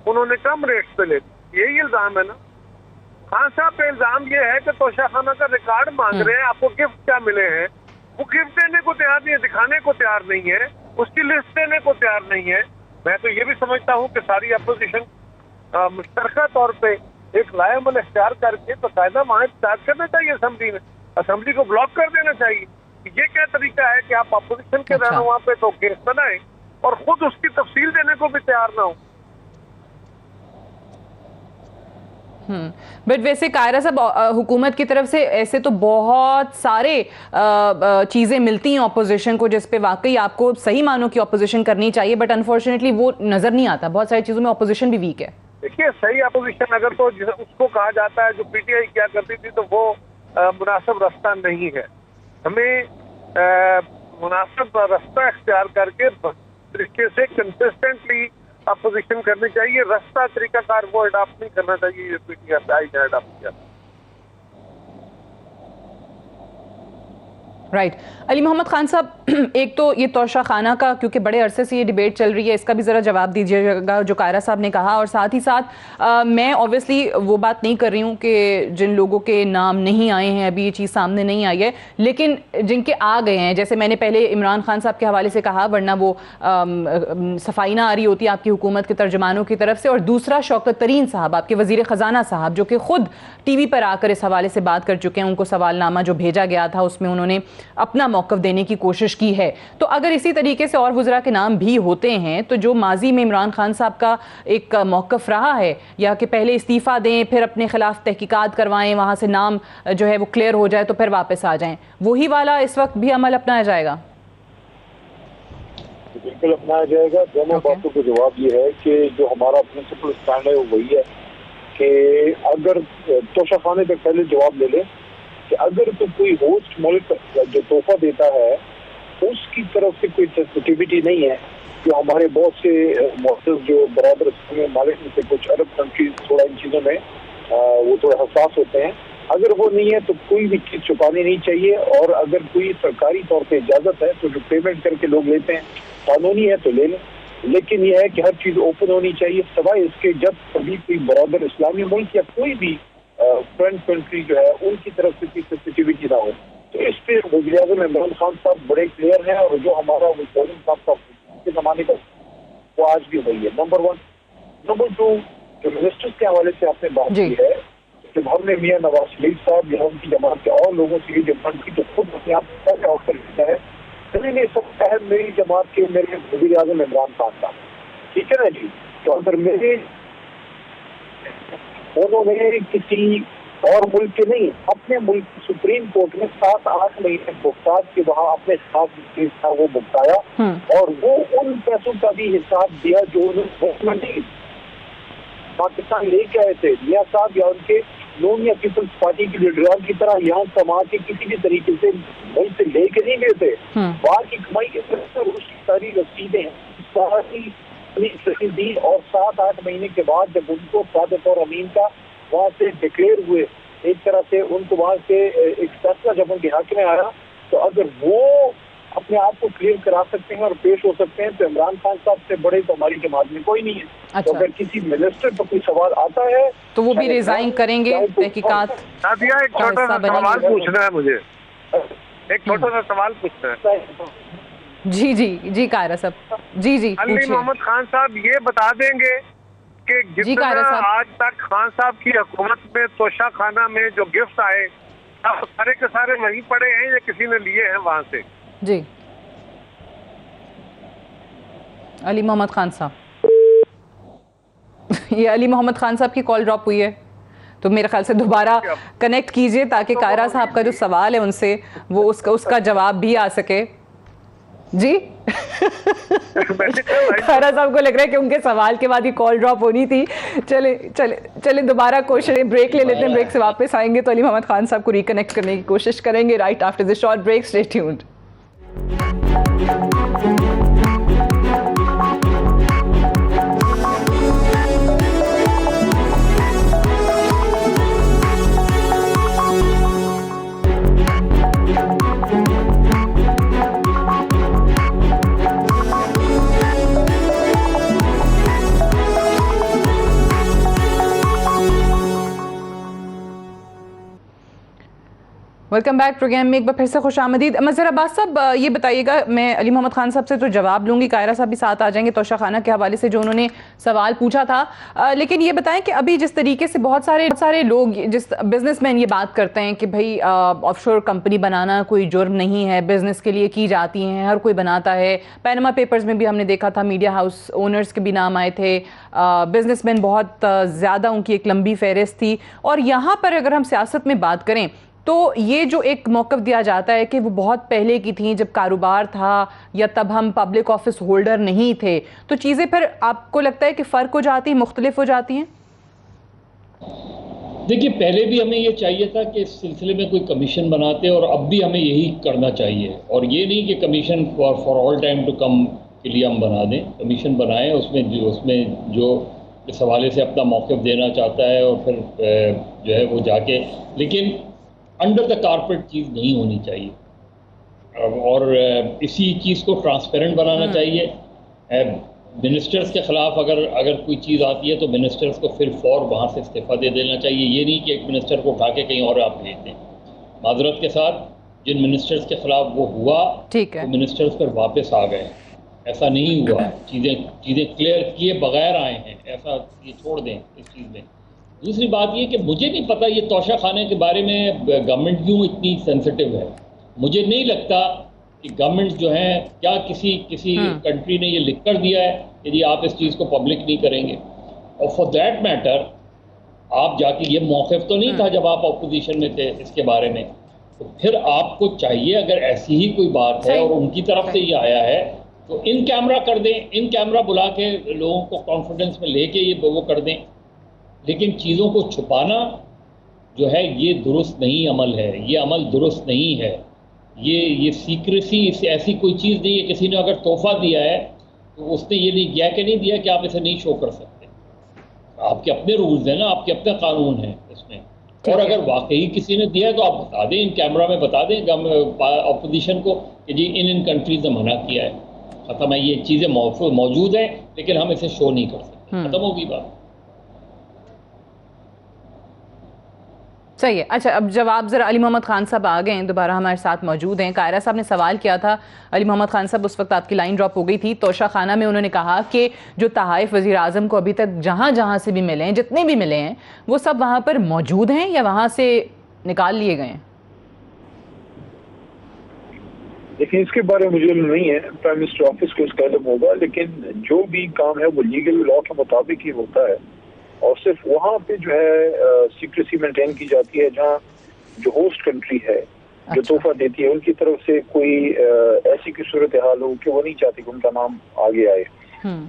उन्होंने कम रेट पे ले ली। यही इल्जाम है ना। खान साहब पे इल्जाम ये है कि तोशाखाना का रिकॉर्ड मांग रहे हैं, आपको गिफ्ट क्या मिले हैं, वो गिफ्ट देने को तैयार नहीं है, दिखाने को तैयार नहीं है, उसकी लिस्ट देने को तैयार नहीं है। मैं तो ये भी समझता हूँ कि सारी अपोजिशन मुश्तरका तौर पे एक लाएमल इख्तियार करके बाकायदा वहाँ स्टार्ट करना चाहिए, असेंबली को ब्लॉक कर देना चाहिए। ये क्या तरीका है कि आप अपोजिशन के रहनुमा पे तो केस बनाए और खुद उसकी तफसील देने को भी तैयार ना हो। बट वैसे कायरा साहब, हुकूमत की तरफ से ऐसे तो बहुत सारे चीज़ें मिलती हैं ऑपोजिशन को जिस पे वाकई आपको सही मानो कि ऑपोजिशन करनी चाहिए, बट अनफॉर्चुनेटली वो नज़र नहीं आता। बहुत सारी चीज़ों में ऑपोजिशन भी वीक है। देखिए, सही अपोजिशन अगर तो उसको कहा जाता है जो पीटीआई क्या करती थी, तो वो मुनासिब रास्ता नहीं है। हमें मुनासिब रास्ता इख्तियार करके तरीके से कंसिस्टेंटली अपोजिशन करनी चाहिए। रास्ता तरीकाकार वो अडॉप्ट नहीं करना चाहिए जो पीटीआई ने अडॉप्ट किया। राइट अली मोहम्मद खान साहब, एक तो ये तोशा खाना का, क्योंकि बड़े अरसे से ये डिबेट चल रही है, इसका भी ज़रा जवाब दीजिएगा जो कायरा साहब ने कहा। और साथ ही साथ मैं ऑब्वियसली वो बात नहीं कर रही हूँ कि जिन लोगों के नाम नहीं आए हैं अभी ये चीज़ सामने नहीं आई है, लेकिन जिनके आ गए हैं, जैसे मैंने पहले इमरान खान साहब के हवाले से कहा, वरना वो सफाई ना आ रही होती आपकी हुकूमत के तर्जमानों की तरफ से। और दूसरा शौकत तरीन साहब, आपके वज़ीर ख़जाना साहब, जो कि ख़ुद टीवी पर आकर इस हवाले से बात कर चुके हैं। उनको सवालनामा जो भेजा गया था उसमें उन्होंने अपना मौक़िफ़ देने की कोशिश की है। तो अगर इसी तरीके से और वज़रा के नाम भी होते हैं, तो जो माजी में इमरान खान साहब का एक मौक़िफ़ रहा है, या कि पहले इस्तीफ़ा दें फिर अपने ख़िलाफ़ तहकीकात करवाएं, वहाँ से नाम जो है वो क्लियर हो जाए तो फिर वापस आ जाएं, वही वाला इस वक्त भी अमल अपनाया जाएगा? बिल्कुल अपनाया जाएगा। दोनों बातों को जवाब ये है कि जो हमारा प्रिंसिपल स्टैंड है वो वही है कि अगर तोशा खाने पे पहले जवाब ले ले कि अगर तो कोई होस्ट मुल्क जो तोहफा देता है उसकी तरफ से कोई सेंसिटिविटी नहीं है, जो हमारे बहुत से मौसम जो बराबर मालिक में से कुछ अरब कंट्रीज थोड़ा इन चीज़ों में वो थोड़ा हसास होते हैं, अगर वो नहीं है तो कोई भी चीज़ छुपानी नहीं चाहिए। और अगर कोई सरकारी तौर पे इजाज़त है तो जो पेमेंट करके लोग लेते हैं कानूनी है तो ले लें, लेकिन यह है कि हर चीज़ ओपन होनी चाहिए, सवाए इसके जब कभी कोई बराबर इस्लामी मुल्क या कोई भी फ्रेंड कंट्री जो है उनकी तरफ से कोई सेंसिटिविटी ना हो। तो इस पे वज़ीर-ए-आज़म इमरान खान साहब बड़े क्लियर हैं, और जो हमारा वज़ीर साहब का के ज़माने का वो आज भी वही है। नंबर 1। नंबर 2, जो मिनिस्टर्स के हवाले से आपने बात की है, जब हमने मियां नवाज शरीफ साहब या उनकी जमात के और लोगों से ये डिमांड की तो खुद अपने आप का ऑफर किया है, नहीं सब है मेरी जमात के मेरे वज़ीर-ए-आज़म इमरान खान साहब, ठीक है ना जी। तो अगर मेरे उन्होंने किसी और मुल्क के नहीं, अपने मुल्क सुप्रीम कोर्ट में 7-8 महीने भुगतान के वहाँ अपने साथ वो भुगताया, और वो उन पैसों का भी हिसाब दिया जो उन्होंने पाकिस्तान लेके आए थे मियां साहब या उनके लोग या पीपल्स पार्टी के लीडरान की तरह यहाँ कमा के किसी भी तरीके से वहीं से लेके नहीं गए थे। वहाँ की कमाई के तरफ उसकी सारी रसीदें सारी दी, और 7-8 महीने के बाद जब उनको सादिक और अमीन का वहाँ से डिक्लेयर हुए, एक तरह से उनको वहाँ से एक फैसला जब उनके हक में आया, तो अगर वो अपने आप को क्लियर करा सकते हैं और पेश हो सकते हैं तो इमरान खान साहब से बड़े तो हमारी जमात में कोई नहीं है। अच्छा। तो अगर किसी मिनिस्टर पर कोई सवाल आता है तो वो भी रिजाइन करेंगे, तहकीकात। नादिया, एक छोटा सा सवाल पूछना है मुझे, एक छोटा सा सवाल पूछना है। जी जी जी कायरा साहब, जी जी अली मोहम्मद खान साहब ये बता देंगे कि जितना आज तक खान साहब की हुकूमत में तोशा खाना में जो गिफ्ट आए अब सारे के सारे वहीं पड़े हैं या किसी ने लिए हैं वहां से? जी अली मोहम्मद खान साहब, ये अली मोहम्मद खान साहब की कॉल ड्रॉप हुई है, तो मेरे ख्याल से दोबारा कनेक्ट कीजिए ताकि कायरा साहब का जो सवाल है उनसे वो उसका जवाब भी आ सके। जी कायरा साहब को लग रहा है कि उनके सवाल के बाद ही कॉल ड्रॉप होनी थी। चले दोबारा कोशिश, ब्रेक ले लेते हैं, ब्रेक से वापस आएंगे तो अली मोहम्मद खान साहब को रिकनेक्ट करने की कोशिश करेंगे right after this short break. Stay tuned. Welcome back program में एक बार फिर से खुश आमदीद। मज़हर अब्बास साहब, ये बताइएगा, मैं अली मोहम्मद खान साहब से तो जवाब लूँगी, कायरा साहब भी साथ आ जाएंगे तोशा खाना के हवाले से जो उन्होंने सवाल पूछा था, लेकिन ये बताएं कि अभी जिस तरीके से बहुत सारे लोग, जिस बिजनेसमैन ये बात करते हैं कि भाई ऑफशोर कंपनी बनाना कोई जुर्म नहीं है, बिजनेस के लिए की जाती हैं, हर कोई बनाता है। पैनमा पेपर्स में भी हमने देखा था, मीडिया हाउस ओनर्स के भी नाम आए थे, बिजनेसमैन बहुत ज़्यादा, उनकी एक लंबी फहरिस्त थी। और यहाँ पर अगर हम सियासत में बात करें तो ये जो एक मौक़िफ़ दिया जाता है कि वो बहुत पहले की थी, जब कारोबार था या तब हम पब्लिक ऑफिस होल्डर नहीं थे, तो चीज़ें फिर आपको लगता है कि फ़र्क हो जाती, मुख्तलिफ हो जाती हैं? देखिए, पहले भी हमें ये चाहिए था कि इस सिलसिले में कोई कमीशन बनाते, और अब भी हमें यही करना चाहिए। और ये नहीं कि commission for all time to come के लिए हम बना दें, कमीशन बनाएं, उसमें जो इस हवाले से अपना मौक़िफ़ देना चाहता है और फिर जो है वो जाके, लेकिन अंडर द कारपेट चीज़ नहीं होनी चाहिए। और इसी चीज़ को ट्रांसपेरेंट बनाना चाहिए। मिनिस्टर्स के ख़िलाफ़ अगर कोई चीज़ आती है तो मिनिस्टर्स को फिर वहाँ से इस्तीफ़ा दे देना चाहिए। ये नहीं कि एक मिनिस्टर को उठा के कहीं और आप भेज दें। माज़रत के साथ, जिन मिनिस्टर्स के ख़िलाफ़ वो हुआ, तो मिनिस्टर्स पर वापस आ गए, ऐसा नहीं हुआ। चीज़ें क्लियर किए बगैर आए हैं, ऐसा ये छोड़ दें इस चीज़ में। दूसरी बात ये कि मुझे नहीं पता ये तोशा खाने के बारे में गवर्नमेंट क्यों इतनी सेंसिटिव है। मुझे नहीं लगता कि गवर्नमेंट जो है, क्या किसी कंट्री ने ये लिख कर दिया है कि जी आप इस चीज़ को पब्लिक नहीं करेंगे। और फॉर दैट मैटर, आप जाके, ये मौक़िफ़ तो नहीं था जब आप अपोजिशन में थे इसके बारे में, तो फिर आपको चाहिए, अगर ऐसी ही कोई बात है और उनकी तरफ से ये आया है, तो इन कैमरा कर दें, इन कैमरा बुला के लोगों को कॉन्फिडेंस में लेके ये वो कर दें। लेकिन चीज़ों को छुपाना जो है, ये दुरुस्त नहीं अमल है, ये अमल दुरुस्त नहीं है। ये सीक्रेसी ऐसी कोई चीज़ नहीं है। किसी ने अगर तोहफा दिया है तो उसने ये नहीं किया कि नहीं दिया कि आप इसे नहीं शो कर सकते। आपके अपने रूल्स हैं ना, आपके अपने कानून हैं इसमें। और अगर वाकई किसी ने दिया है तो आप बता दें, इन कैमरा में बता दें अपोजिशन को कि जी इन कंट्रीज ने मना किया है, ख़त्म है, ये चीज़ें मौजूद हैं, लेकिन हम इसे शो नहीं कर सकते, ख़त्म होगी बात। सही है। अच्छा, अब जवाब ज़रा, अली मोहम्मद खान साहब आ गए हैं, दोबारा हमारे साथ मौजूद हैं। कायरा साहब ने सवाल किया था, अली मोहम्मद खान साहब उस वक्त आपकी लाइन ड्रॉप हो गई थी। तोशा खाना में उन्होंने कहा कि जो तहाइफ वज़ीर आज़म को अभी तक जहाँ से भी मिले हैं, जितने भी मिले हैं, वो सब वहाँ पर मौजूद हैं या वहाँ से निकाल लिए गए हैं? देखिए, इसके बारे में मुझे नहीं है, प्राइम मिनिस्टर ऑफिस को इसका इल्म होगा, लेकिन जो भी काम है वो लीगल लॉ के मुताबिक ही होता है। और सिर्फ वहाँ पे जो है सीक्रेसी मेंटेन की जाती है जहाँ जो होस्ट कंट्री है, जो तोहफा देती है, उनकी तरफ से कोई ऐसी की सूरत हाल हो कि वो नहीं चाहती कि उनका नाम आगे आए।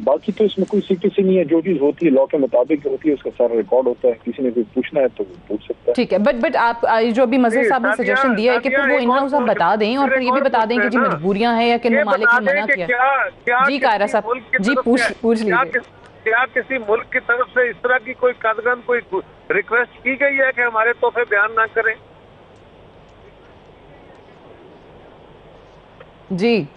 बाकी तो इसमें कोई सीक्रेसी नहीं है। जो चीज होती है लॉ के मुताबिक होती है, उसका सारा रिकॉर्ड होता है। किसी ने कोई पूछना है तो पूछ सकता है। ठीक है, बट आप जो अभी मज़हर साहब ने सजेशन दिया है कि फिर वो इन हाउस आप बता दें और फिर ये भी बता दें कि जी मजबूरियां हैं या किन ममालिक ने मना किया। जी कायरा साहब, जी पूछ लीजिए। क्या किसी मुल्क की तरफ से इस तरह की कोई कदगन, कोई रिक्वेस्ट की गई है कि हमारे तोहफे बयान ना करें? जी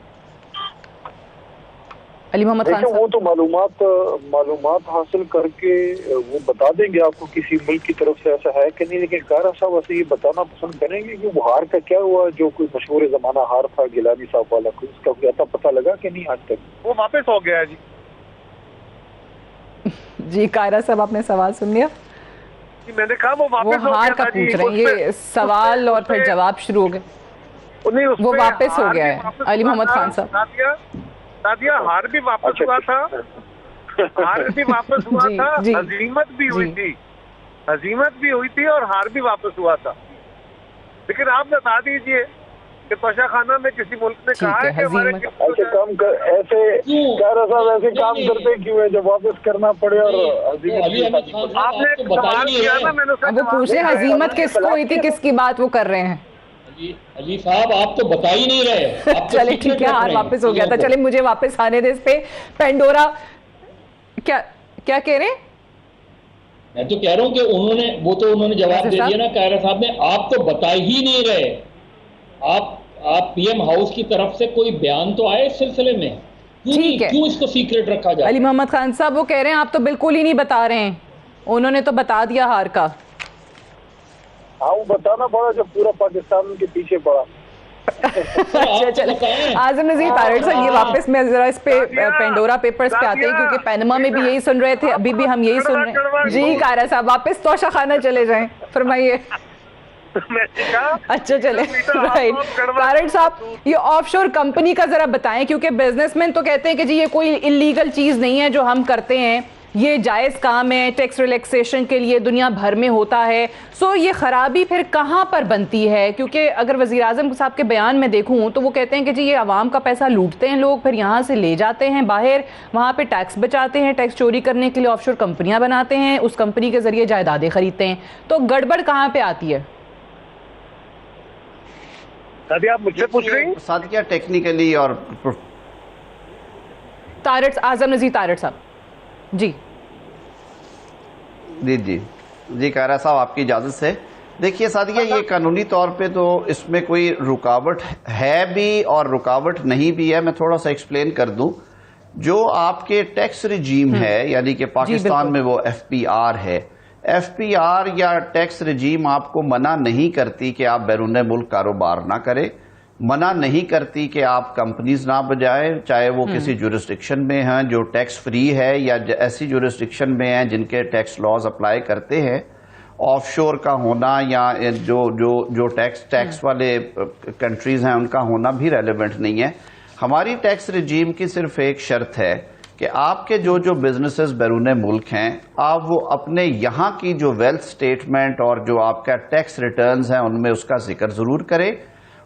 अली मोहम्मद खान साहब, वो तो मालूमात हासिल करके वो बता देंगे आपको किसी मुल्क की तरफ से ऐसा है कि नहीं। लेकिन कायरा साहब वैसे ये बताना पसंद करेंगे कि वो हार का क्या हुआ, जो कोई मशहूर जमाना हार था गिलानी साहब वाला, कोई उसका कोई आता पता लगा कि नहीं आज तक? वो वापस हो गया जी। जी कायरा साहब, आपने सवाल सुन लिया? मैंने कहा वो वापस हो हार का पूछ रहे हैं, ये सवाल और फिर जवाब शुरू हो गए। वो वापस हो गया है अली मोहम्मद खान साहब। सादिया, हार भी वापस हुआ था, हार भी वापस हुआ था, हजीमत भी हुई थी, हजीमत भी हुई थी और हार भी वापस हुआ था। लेकिन आप बता दीजिए कि तोशा खाना में किसी मुल्क ने कहा है कि हमारे ऐसे काम करते क्यों है जब वापस करना पड़े? और आपने सवाल किया ना, मैंने वो पूछ रहे हजीमत किसको हुई थी, किसकी बात वो कर रहे हैं। अली साहब, आप तो बता ही नहीं रहे। चले ठीक है, हार वापस हो गया था। चले मुझे वापस आने दे इस पे। पेंडोरा क्या कह रहे हैं? मैं तो कह रहा हूँ कि उन्होंने जवाब दे दिया ना कायरा साहब ने, आप तो बता ही नहीं रहे। आप पीएम हाउस की तरफ से कोई बयान तो आए इस सिलसिले में? क्यों इसको सीक्रेट रखा जाए? अली मोहम्मद खान साहब वो कह रहे हैं आप तो बिल्कुल ही नहीं बता रहे हैं, उन्होंने तो बता दिया हार का। हाँ वो बताना पड़ा जब पूरा पाकिस्तान के पीछे पड़ा। अच्छा चलो आजम नज़ीर तारिड़ साहब, ये वापस मैं जरा इस पे पेंडोरा पेपर्स पे आते हैं, क्योंकि पैनमा में भी यही सुन रहे थे, अभी भी हम यही सुन रहे हैं। जी कारा साहब वापस तोशा खाना चले जाएं, फरमाइए। अच्छा चले, राइट। तारिड़ साहब ये ऑफशोर कंपनी का जरा बताएं, क्योंकि बिजनेसमैन तो कहते हैं कि जी ये कोई इलीगल चीज नहीं है जो हम करते हैं, ये जायज़ काम है, टैक्स रिलैक्सेशन के लिए दुनिया भर में होता है। सो ये खराबी फिर कहाँ पर बनती है? क्योंकि अगर वज़ीर आज़म साहब के बयान में देखूँ तो वो कहते हैं कि जी ये आवाम का पैसा लूटते हैं लोग, फिर यहाँ से ले जाते हैं बाहर, वहाँ पे टैक्स बचाते हैं, टैक्स चोरी करने के लिए ऑफशोर कंपनियाँ बनाते हैं, उस कंपनी के जरिए जायदादें खरीदते हैं। तो गड़बड़ कहाँ पे आती है? सादिया आप मुझसे पूछ रही हैं? सादिया टेक्निकली और तारिड़ आजम नज़ीर तारिड़ साहब जी जी जी जी कारा साहब आपकी इजाज़त से देखिए सादिया, ये कानूनी तौर पे तो इसमें कोई रुकावट है भी और रुकावट नहीं भी है। मैं थोड़ा सा एक्सप्लेन कर दूं। जो आपके टैक्स रिजीम है, यानी कि पाकिस्तान में वो FPR है, FPR या टैक्स रिजीम आपको मना नहीं करती कि आप बैरून मुल्क कारोबार ना करें, मना नहीं करती कि आप कंपनीज ना बजाएं, चाहे वो किसी जुरिस्डिक्शन में हैं जो टैक्स फ्री है या ऐसी जुरिस्डिक्शन में हैं जिनके टैक्स लॉज अप्लाई करते हैं। ऑफशोर का होना या जो टैक्स वाले कंट्रीज हैं उनका होना भी रेलेवेंट नहीं है। हमारी टैक्स रिजीम की सिर्फ एक शर्त है कि आपके जो बिजनेसेस बैरून मुल्क हैं, आप वो अपने यहाँ की जो वेल्थ स्टेटमेंट और जो आपका टैक्स रिटर्न्स हैं उनमें उसका जिक्र जरूर करें,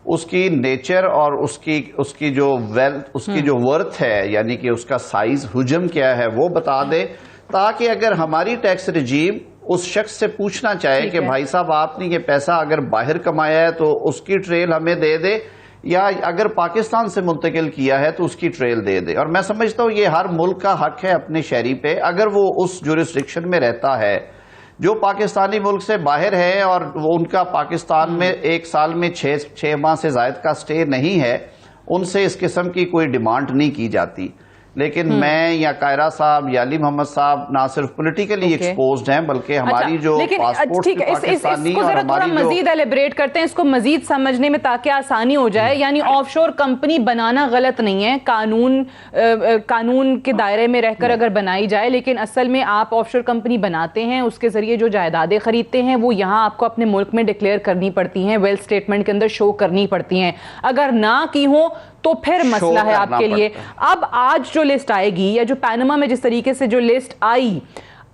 उसकी नेचर और उसकी जो वेल्थ, उसकी जो वर्थ है, यानी कि उसका साइज, हुजम क्या है वो बता दे, ताकि अगर हमारी टैक्स रिजीम उस शख्स से पूछना चाहे कि भाई साहब आपने ये पैसा अगर बाहर कमाया है तो उसकी ट्रेल हमें दे दे, या अगर पाकिस्तान से मुंतकिल किया है तो उसकी ट्रेल दे दे। और मैं समझता हूँ ये हर मुल्क का हक है अपने शहरी पे, अगर वो उस जुरिस्डिक्शन में रहता है। जो पाकिस्तानी मुल्क से बाहर है और वो उनका पाकिस्तान में एक साल में 6 माह से ज्यादा का स्टे नहीं है, उनसे इस किस्म की कोई डिमांड नहीं की जाती। लेकिन मैं या कायरा साहब या अली मोहम्मद साहब ना सिर्फ पॉलिटिकली एक्सपोज्ड हैं, बल्कि हमारी जो पासपोर्ट ठीक है, इसको जरा थोड़ा मजीद एलिब्रेट करते हैं, इसको मजीद समझने में, ताकि आसानी हो जाए। यानी ऑफशोर कंपनी बनाना गलत नहीं है, कानून के दायरे में रहकर अगर बनाई जाए, लेकिन असल में आप ऑफशोर कंपनी बनाते हैं, उसके जरिए जो जायदादें खरीदते हैं वो यहाँ आपको अपने मुल्क में डिक्लेयर करनी पड़ती हैं, वेल्थ स्टेटमेंट के अंदर शो करनी पड़ती हैं। अगर ना की हो तो फिर मसला है आपके लिए। अब आज जो लिस्ट आएगी या जो पैनमा में जिस तरीके से जो लिस्ट आई,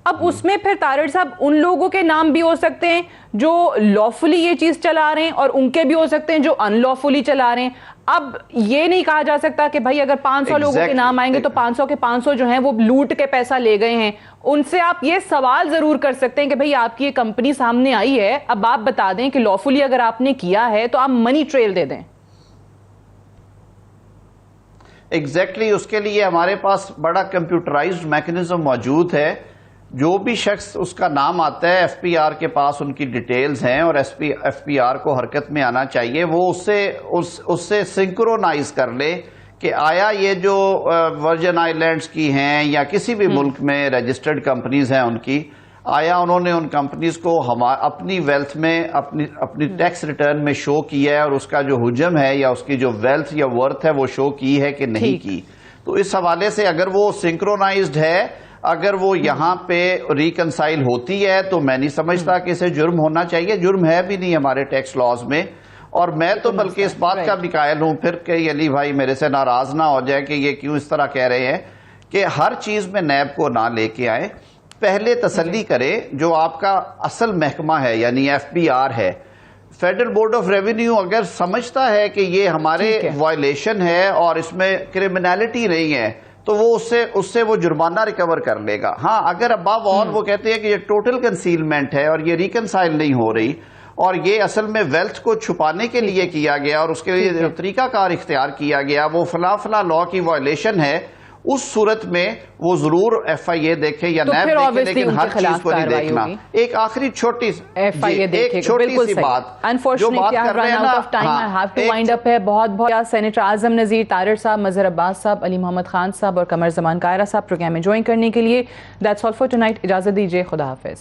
अब उसमें फिर तारिड़ साहब उन लोगों के नाम भी हो सकते हैं जो लॉफुली ये चीज चला रहे हैं, और उनके भी हो सकते हैं जो अनलॉफुली चला रहे हैं। अब ये नहीं कहा जा सकता कि भाई अगर 500 लोगों के नाम आएंगे तो 500 के 500 जो हैं वो लूट के पैसा ले गए हैं। उनसे आप ये सवाल जरूर कर सकते हैं कि भाई आपकी ये कंपनी सामने आई है, अब आप बता दें कि लॉफुली अगर आपने किया है तो आप मनी ट्रेल दे दें। एग्जैक्टली उसके लिए हमारे पास बड़ा कंप्यूटराइज्ड मैकेनिज्म मौजूद है। जो भी शख्स उसका नाम आता है, FPR के पास उनकी डिटेल्स हैं और FPR को हरकत में आना चाहिए, वो उससे सिंक्रोनाइज कर ले कि आया ये जो वर्जिन आइलैंड्स की हैं या किसी भी मुल्क में रजिस्टर्ड कंपनीज हैं उनकी, आया उन्होंने उन कंपनीज को अपनी वेल्थ में अपनी टैक्स रिटर्न में शो किया है और उसका जो हुजम है या उसकी जो वेल्थ या वर्थ है वो शो की है कि नहीं की। तो इस हवाले से अगर वो सिंक्रोनाइज्ड है, अगर वो यहाँ पे रिकंसाइल होती है, तो मैं नहीं समझता कि इसे जुर्म होना चाहिए। जुर्म है भी नहीं हमारे टैक्स लॉज में। और मैं तो बल्कि इस बात का भी कायल हूं फिर कि अली भाई मेरे से नाराज ना हो जाए कि ये क्यों इस तरह कह रहे हैं कि हर चीज में नैब को ना लेके आए। पहले तसल्ली करें जो आपका असल महकमा है यानी FPR है, फेडरल बोर्ड ऑफ रेवेन्यू अगर समझता है कि ये हमारे वायलेशन है और इसमें क्रिमिनलिटी नहीं है, तो वो उससे वो जुर्माना रिकवर कर लेगा। हाँ, अगर अबव ऑल वो कहते हैं कि ये टोटल कंसीलमेंट है और ये रिकंसाइल नहीं हो रही और ये असल में वेल्थ को छुपाने के लिए किया गया और उसके लिए जो तरीकाकार इख्तियार किया गया वो फला लॉ की वायलेशन है, उस सूरत में वो जरूर FIA देखे या नैब देखे, लेकिन हर चीज को नहीं देखना। एक आखिरी छोटी सी बात, जो बात कर रहे हैं ना, बहुत बहुत सेनेटर आजम नज़ीर, तारिड़ साहब, मजहर अब्बास साहब, अली मोहम्मद खान साहब और कमर जमान कायरा साहब प्रोग्राम में ज्वाइन करने के लिए। That's all for tonight. इजाजत दीजिए, खुदा हाफिज।